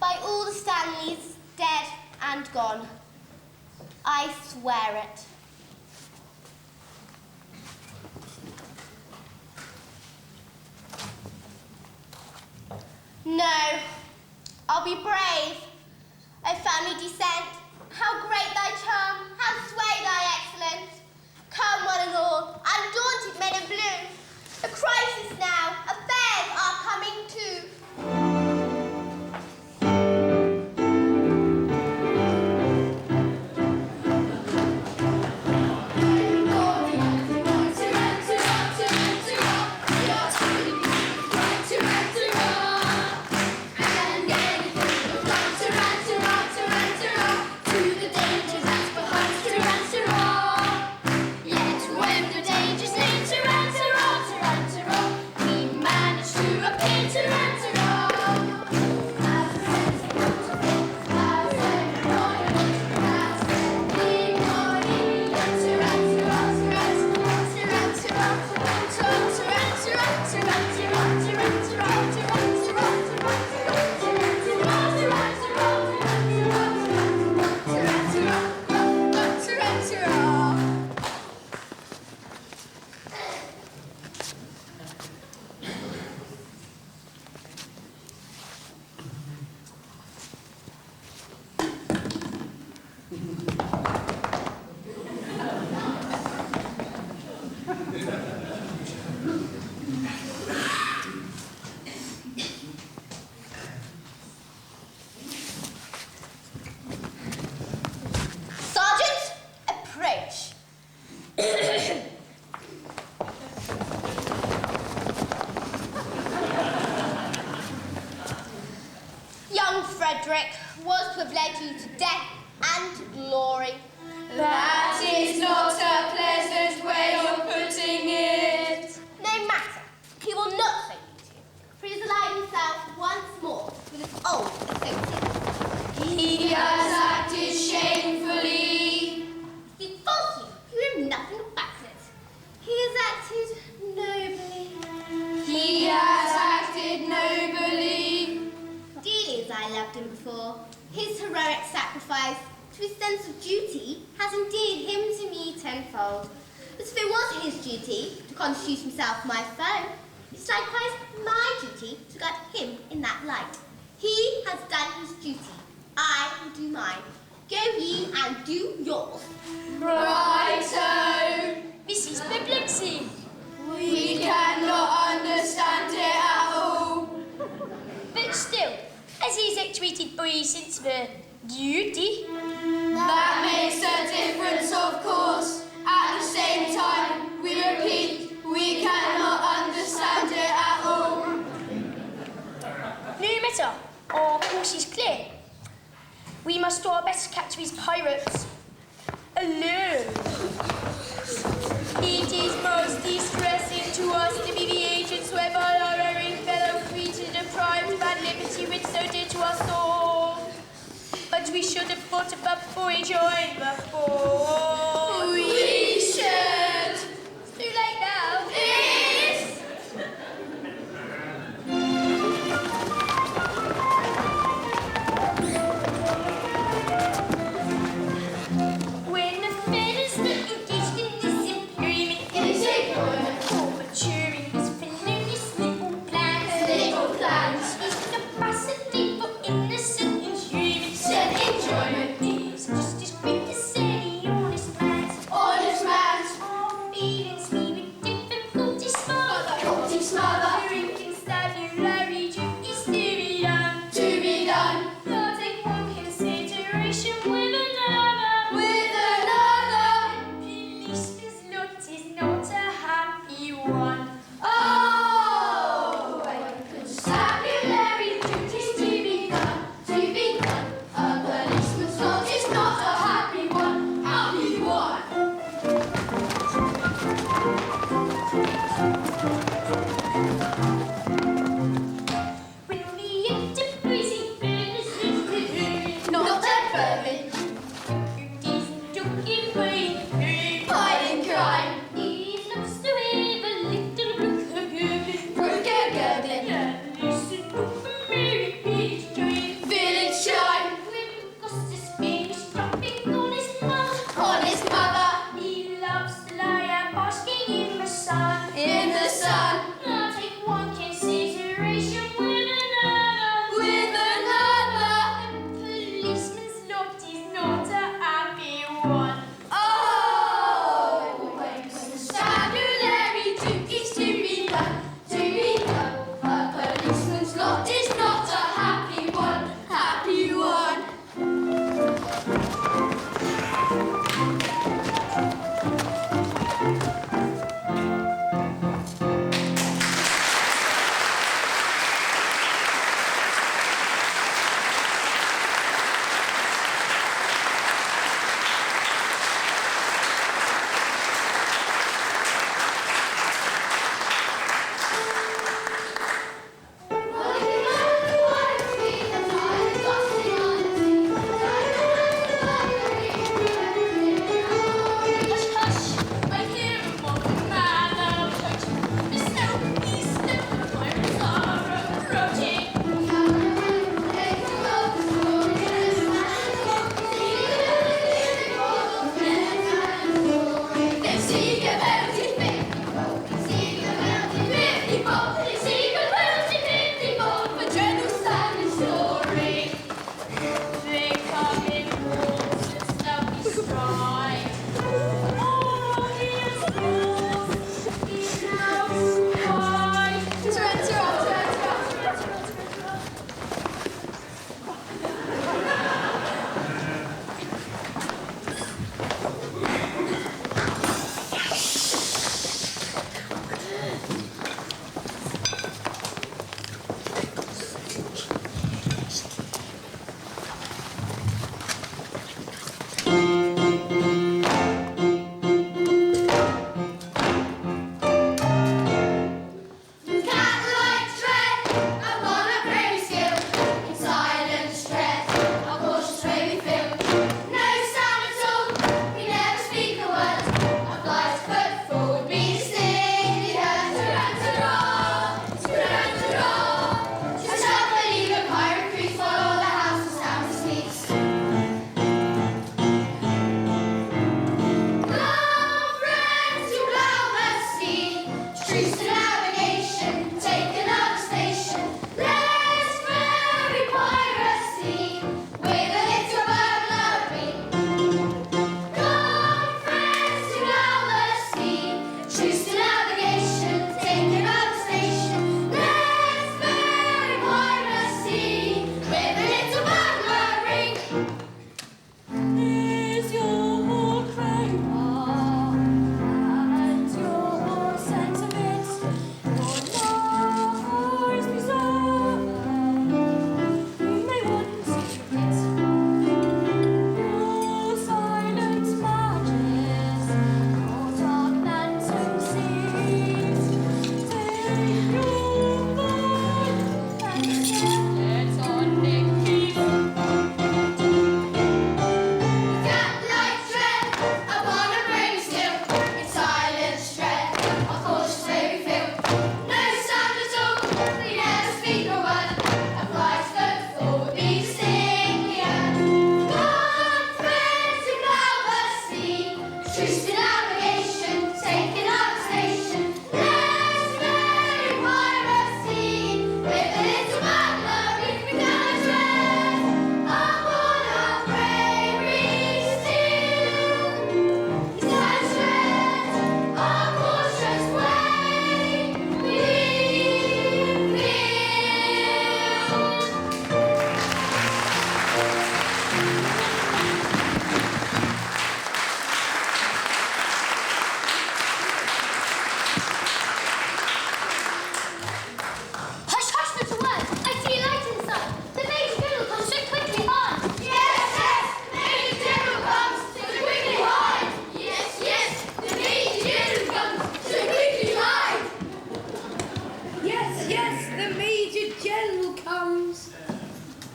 by all the Stanleys, dead and gone. I swear it. No, I'll be brave. O family descent, how great thy charm, how sway thy excellence. Come one and all, undaunted men in blue. The crisis now, affairs are coming to. Frederick was to have led you to death and glory. That is not a pleasant way of putting it. No matter, he will not so use you, for he has allied himself once more with his old associates. He has acted shamefully. Speak falsely, you know nothing about it. He has acted nobly. He has acted nobly. Dearly as I loved him before, his heroic sacrifice to his sense of duty has endeared him to me tenfold. As if it was his duty to constitute himself my foe, it's likewise my duty to guard him in that light. He has done his duty. I will do mine. Go ye and do yours. Righto. Mrs. Perplexing. We cannot understand it at all. But still, as he's actuated by a sense of duty. That makes a difference, of course. At the same time, we repeat, we cannot understand it at all. No matter, our course is clear. We must do our best to capture these pirates alone. It is most distressing to us to be the agents whereby our erring fellow creatures deprived of our liberty which so dear to us all. But we should have thought about before we joined before. We should. It's too late now. Yes. When the fellows that engaged in this employment for maturing his felonious little plans, his capacity for innocent enjoyment, is just as great as any honest man's. Honest man's. Our feelings we with difficulty Smother. Drinking stabulary duties to be done. To be done. Thought take one consideration with another. With another. Policeman's lot is not a happy one. Oh, constabulary duties to be done, to be done. A policeman's lot is not a happy one, happy one. When we enterprising fellows Not that vermin, took away fighting crime, he loves to have a little brook. crooked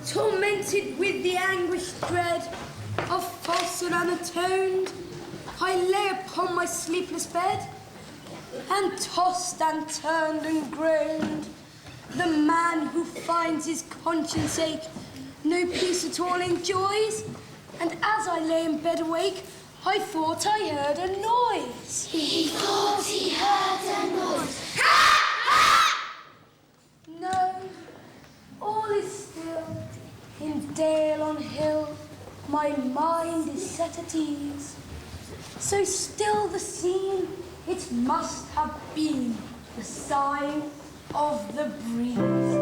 tormented with the anguished dread of falsehood unatoned, I lay upon my sleepless bed, and tossed and turned and groaned. The man who finds his conscience ache no peace at all enjoys, and as I lay in bed awake, I thought I heard a noise. He thought he heard a noise. No, all is still. In dale on hill, my mind is set at ease. So still the scene, it must have been the sign of the breeze.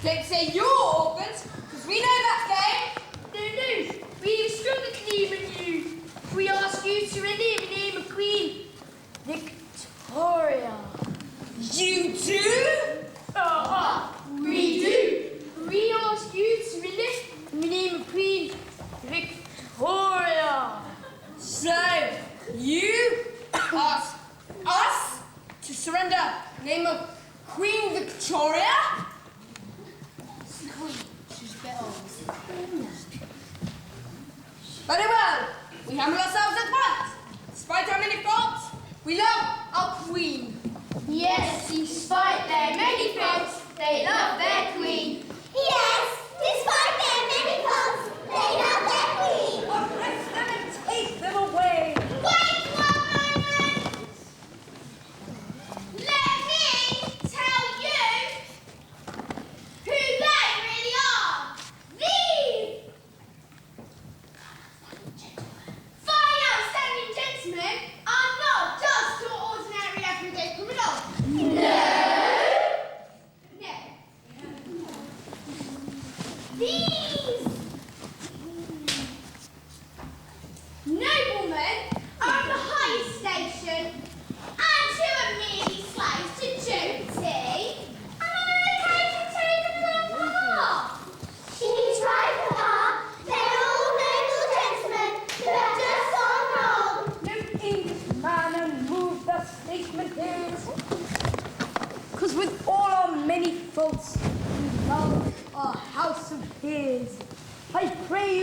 Don't say you're orphans, because we know that game. No, we have a stronger claim than you. We ask you to renew the name of Queen Victoria. You do? We do. We ask you to renew the name of Queen Victoria. So, you ask us to surrender the name of Queen Victoria? She's a bit old. Very well. We humble ourselves at once. Despite our many faults, we love our Queen. Yes, despite their many faults, they love their queen. Yes, despite their many faults, they love their queen. Arrest them and take them away. Wait 1 moment. Let me tell you who they really are. These fine outstanding gentlemen are not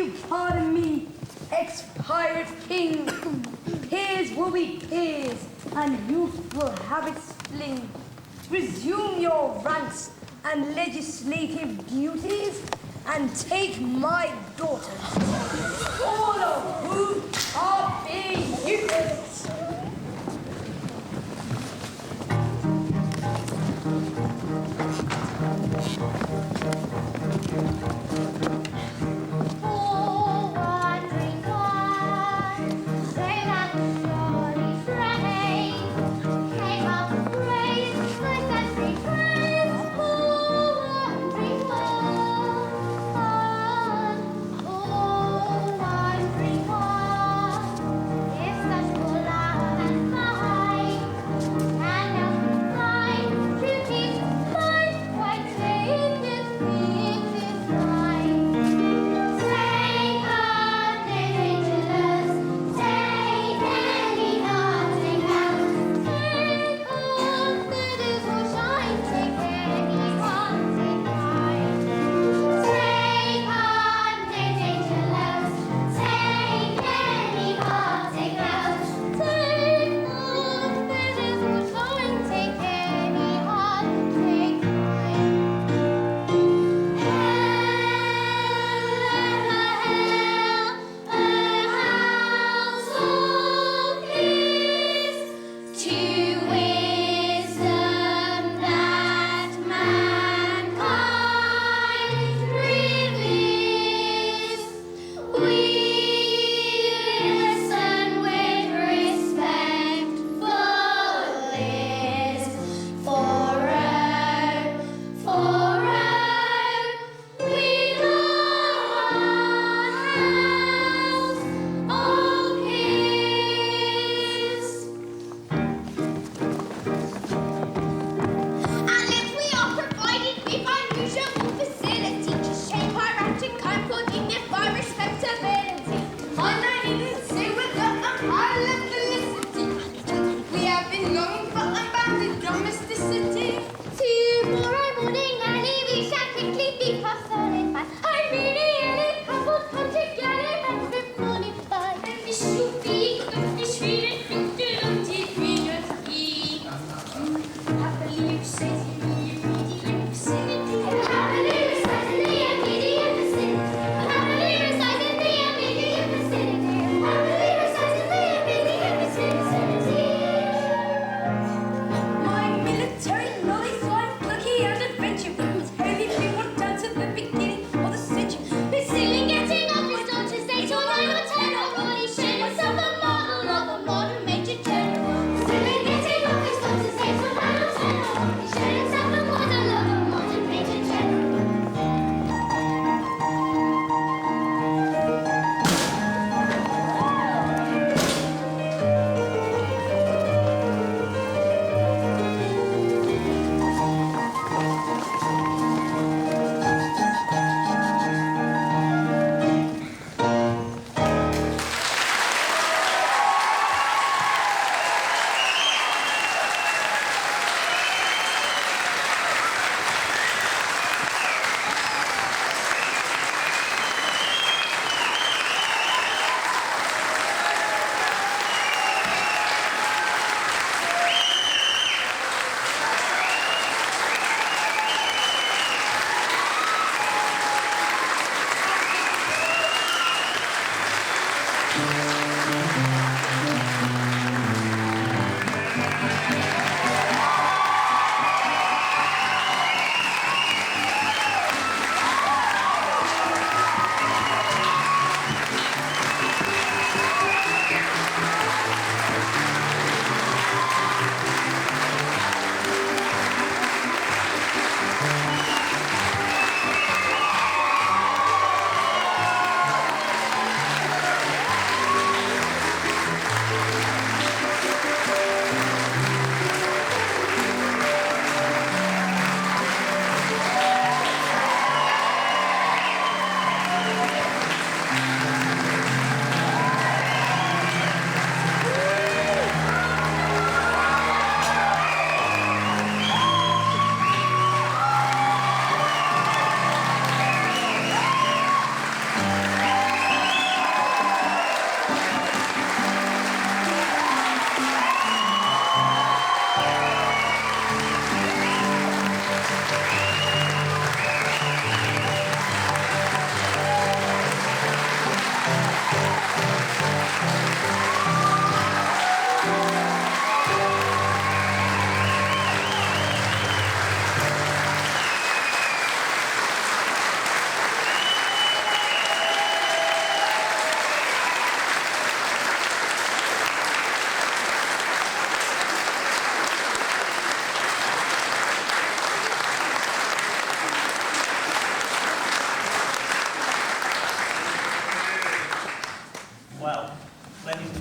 you pardon me, expired king? Peers will be peers, and youth will have its fling. Resume your ranks and legislative duties, and take my daughters, all of whom are being useless. Oh,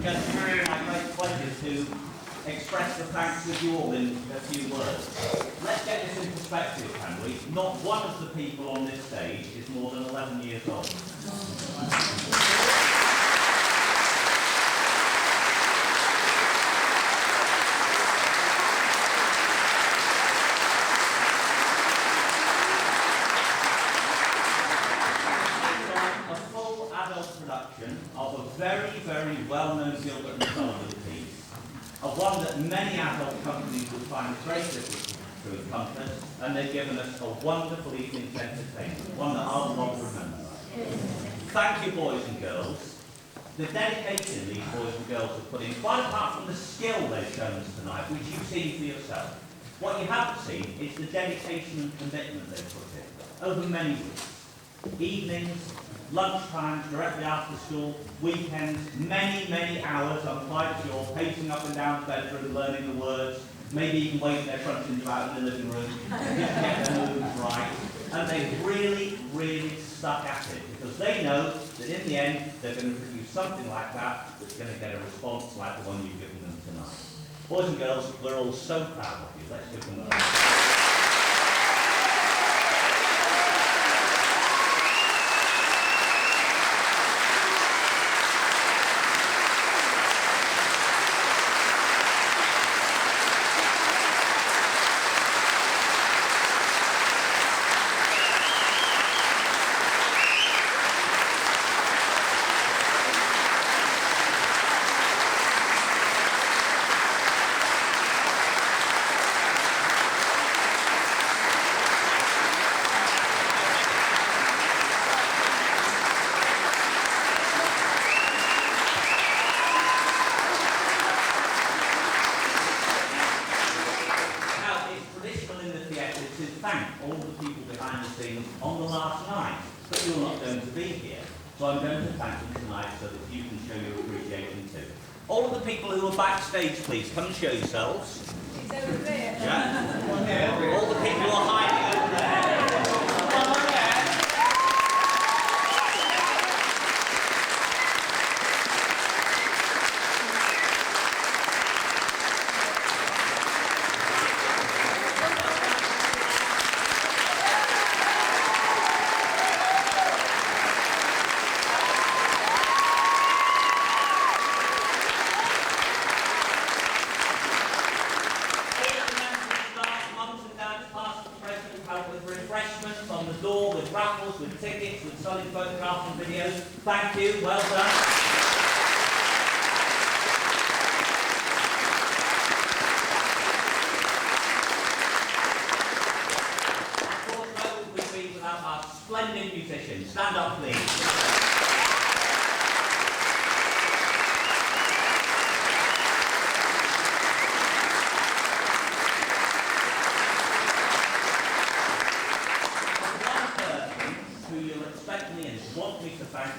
just my great pleasure to express the thanks with you all in a few words. Let's get this in perspective, can we? Not one of the people on this stage is more than 11 years old. Production of a very, very well-known Gilbert and Sullivan piece, of one that many adult companies would find it very difficult to encompass, and they've given us a wonderful evening's entertainment, one that I'll long remember. Thank you, boys and girls. The dedication these boys and girls have put in, quite apart from the skill they've shown us tonight, which you've seen for yourself, what you haven't seen is the dedication and commitment they've put in over many weeks, evenings, lunchtimes, directly after school, weekends, many, many hours, I'm quite sure, pacing up and down the bedroom, learning the words, maybe even waving their truncheons about in the living room, just to get their moves right. And they've really, really stuck at it, because they know that in the end, they're going to produce something like that that's going to get a response like the one you've given them tonight. Boys and girls, we're all so proud of you. Let's give them a round. Backstage, please. Come and show yourselves. He's over there. Yeah. All the people who are hiding over there. Come on there. Thank you, well done. Of course, no would be without our splendid musicians. Stand up, please.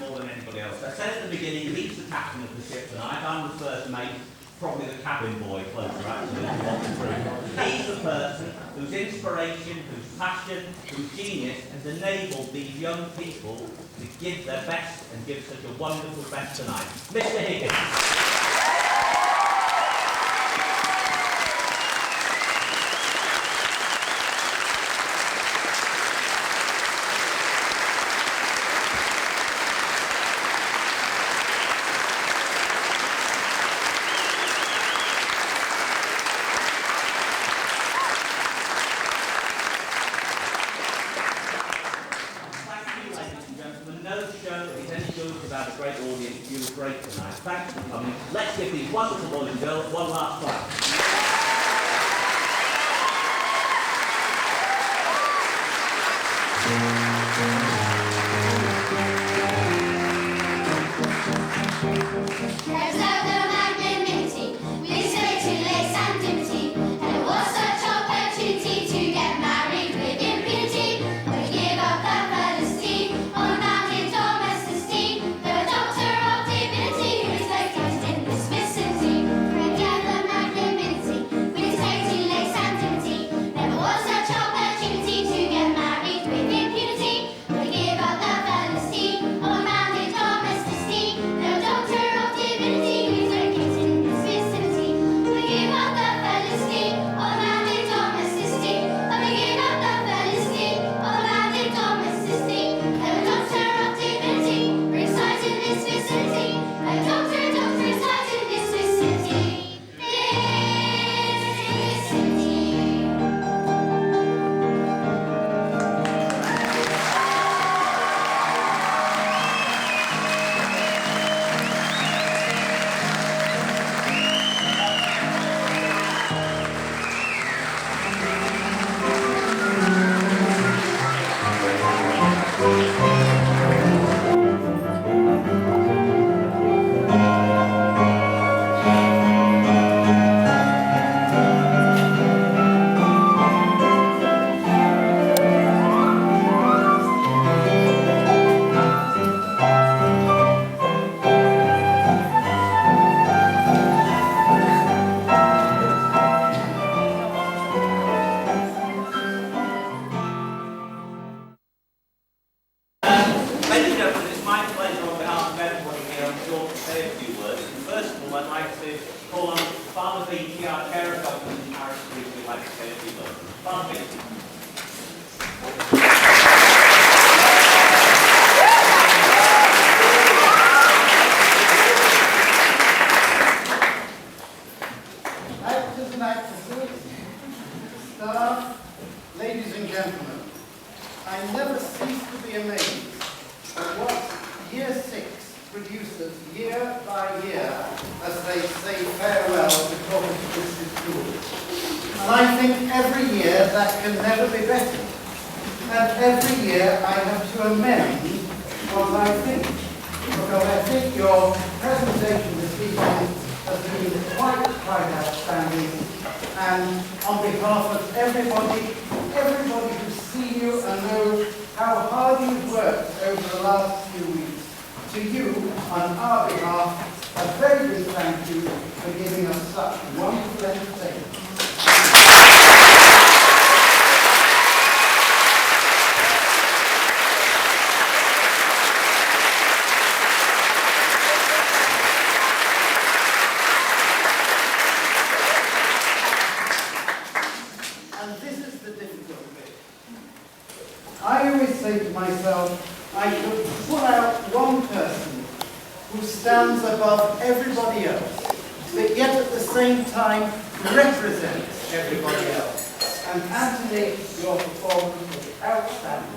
More than anybody else. I said at the beginning, he's the captain of the ship tonight. I'm the first mate, probably the cabin boy closer actually, if you want the truth. He's the person whose inspiration, whose passion, whose genius has enabled these young people to give their best and give such a wonderful event tonight. Mr. Higgins. Thanks for coming. Let's give these wonderful boys and girls one last clap. Never was such opportunity to get married with impunity. I'd like to call on Father Beatty, our chair of government in Parish Street, who'd like to say a few words. Father Beatty. Actors and actresses, staff, ladies and gentlemen, I never cease to be amazed at what Year 6 produces year by year as they say farewell to Corpus Christi School. And I think every year that can never be better. And every year I have to amend what I think. Because I think your presentation this evening has been quite outstanding. And on behalf of everybody who's seen you and knows how hard you've worked over the last few weeks, to you, on our behalf, a very big thank you for giving us such wonderful entertainment. I always say to myself, I could pull out one person who stands above everybody else, but yet at the same time represents everybody else. And Anthony, your performance was outstanding.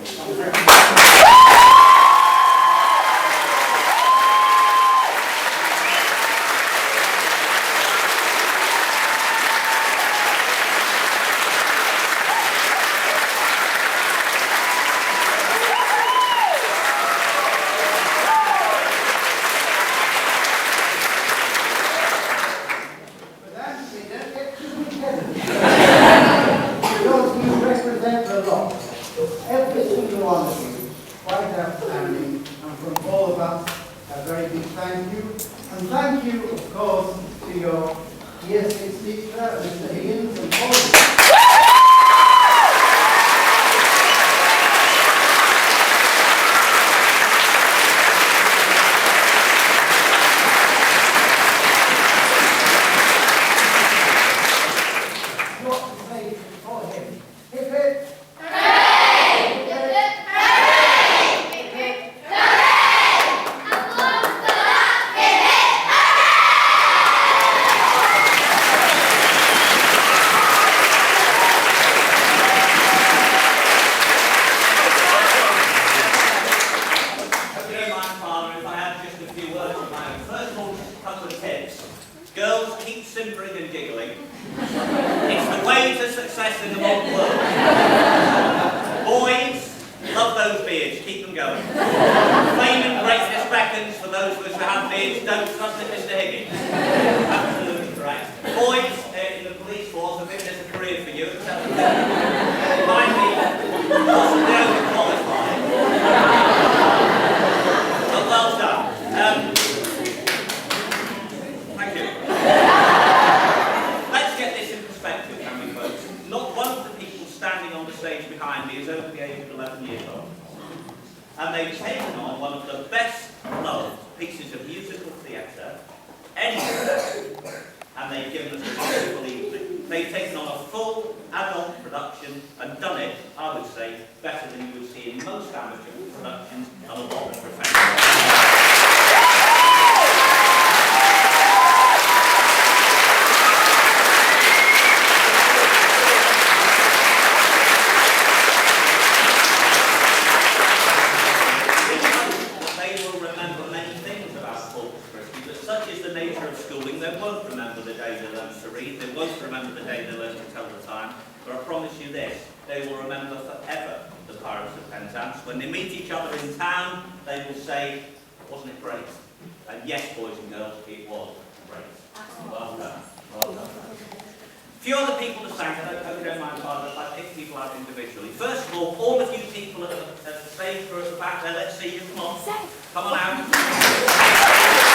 They will remember forever the Pirates of Penzance. When they meet each other in town, they will say, wasn't it great? And yes, boys and girls, it was great. Well done. Well done. A few other people to thank. I hope you don't mind, Father, if I pick people out individually. First of all of you people at the stage for at the back there, let's see you. Come on. Come on out.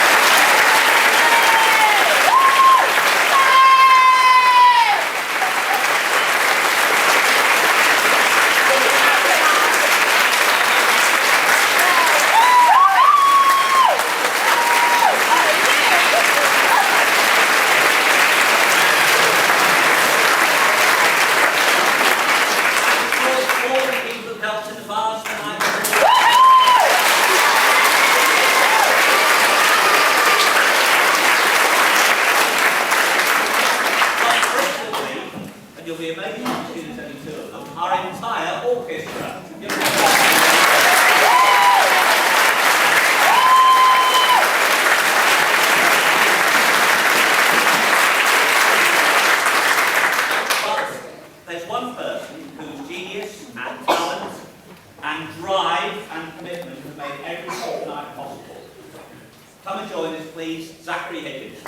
Come and join us, please, Zachary Higgins.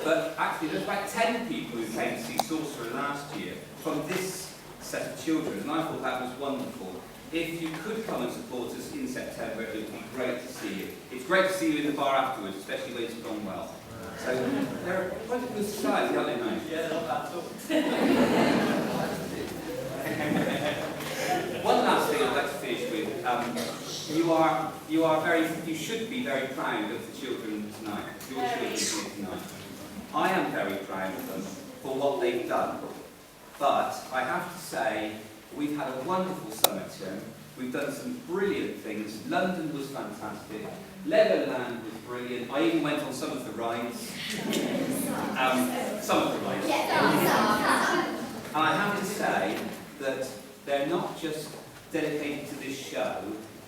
But actually, there's about 10 people who came to see Sorcerer last year from this set of children, and I thought that was wonderful. If you could come and support us in September, it would be great to see you. It's great to see you in the bar afterwards, especially when it's gone well. So they're quite a good society, aren't they, mate? Yeah, not bad at all. One last thing I'd like to finish with. You should be very proud of the children tonight, your children here tonight. I am very proud of them for what they've done. But I have to say, we've had a wonderful summer term. We've done some brilliant things. London was fantastic. Legoland was brilliant. I even went on some of the rides. Some of the rides. And I have to say that they're not just dedicated to this show.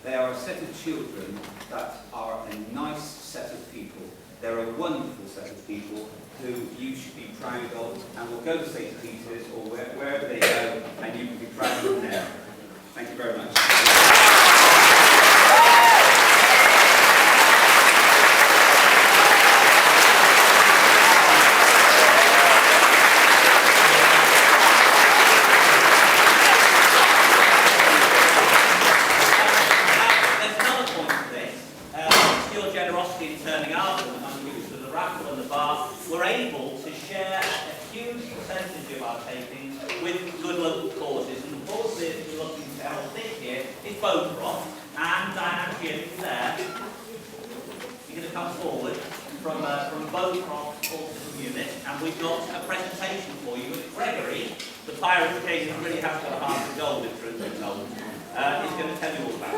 They are a set of children that are a nice set of people. They're a wonderful set of people who you should be proud of, and will go to St. Peter's or wherever they go, and you can be proud of them there. Thank you very much. There's another point to this. Your generosity in turning up and contributing to the raffle and the bar, we're able to share a huge percentage of our takings with good local causes. And the cause that we're looking to help this year is Beaucroft. And Diane Jim there, you're going to come forward from Beaucroft Autism Unit, and we've got a presentation for you with Gregory, the Pirate King, who really has got a heart of gold, if truth be told, is going to tell you all about it.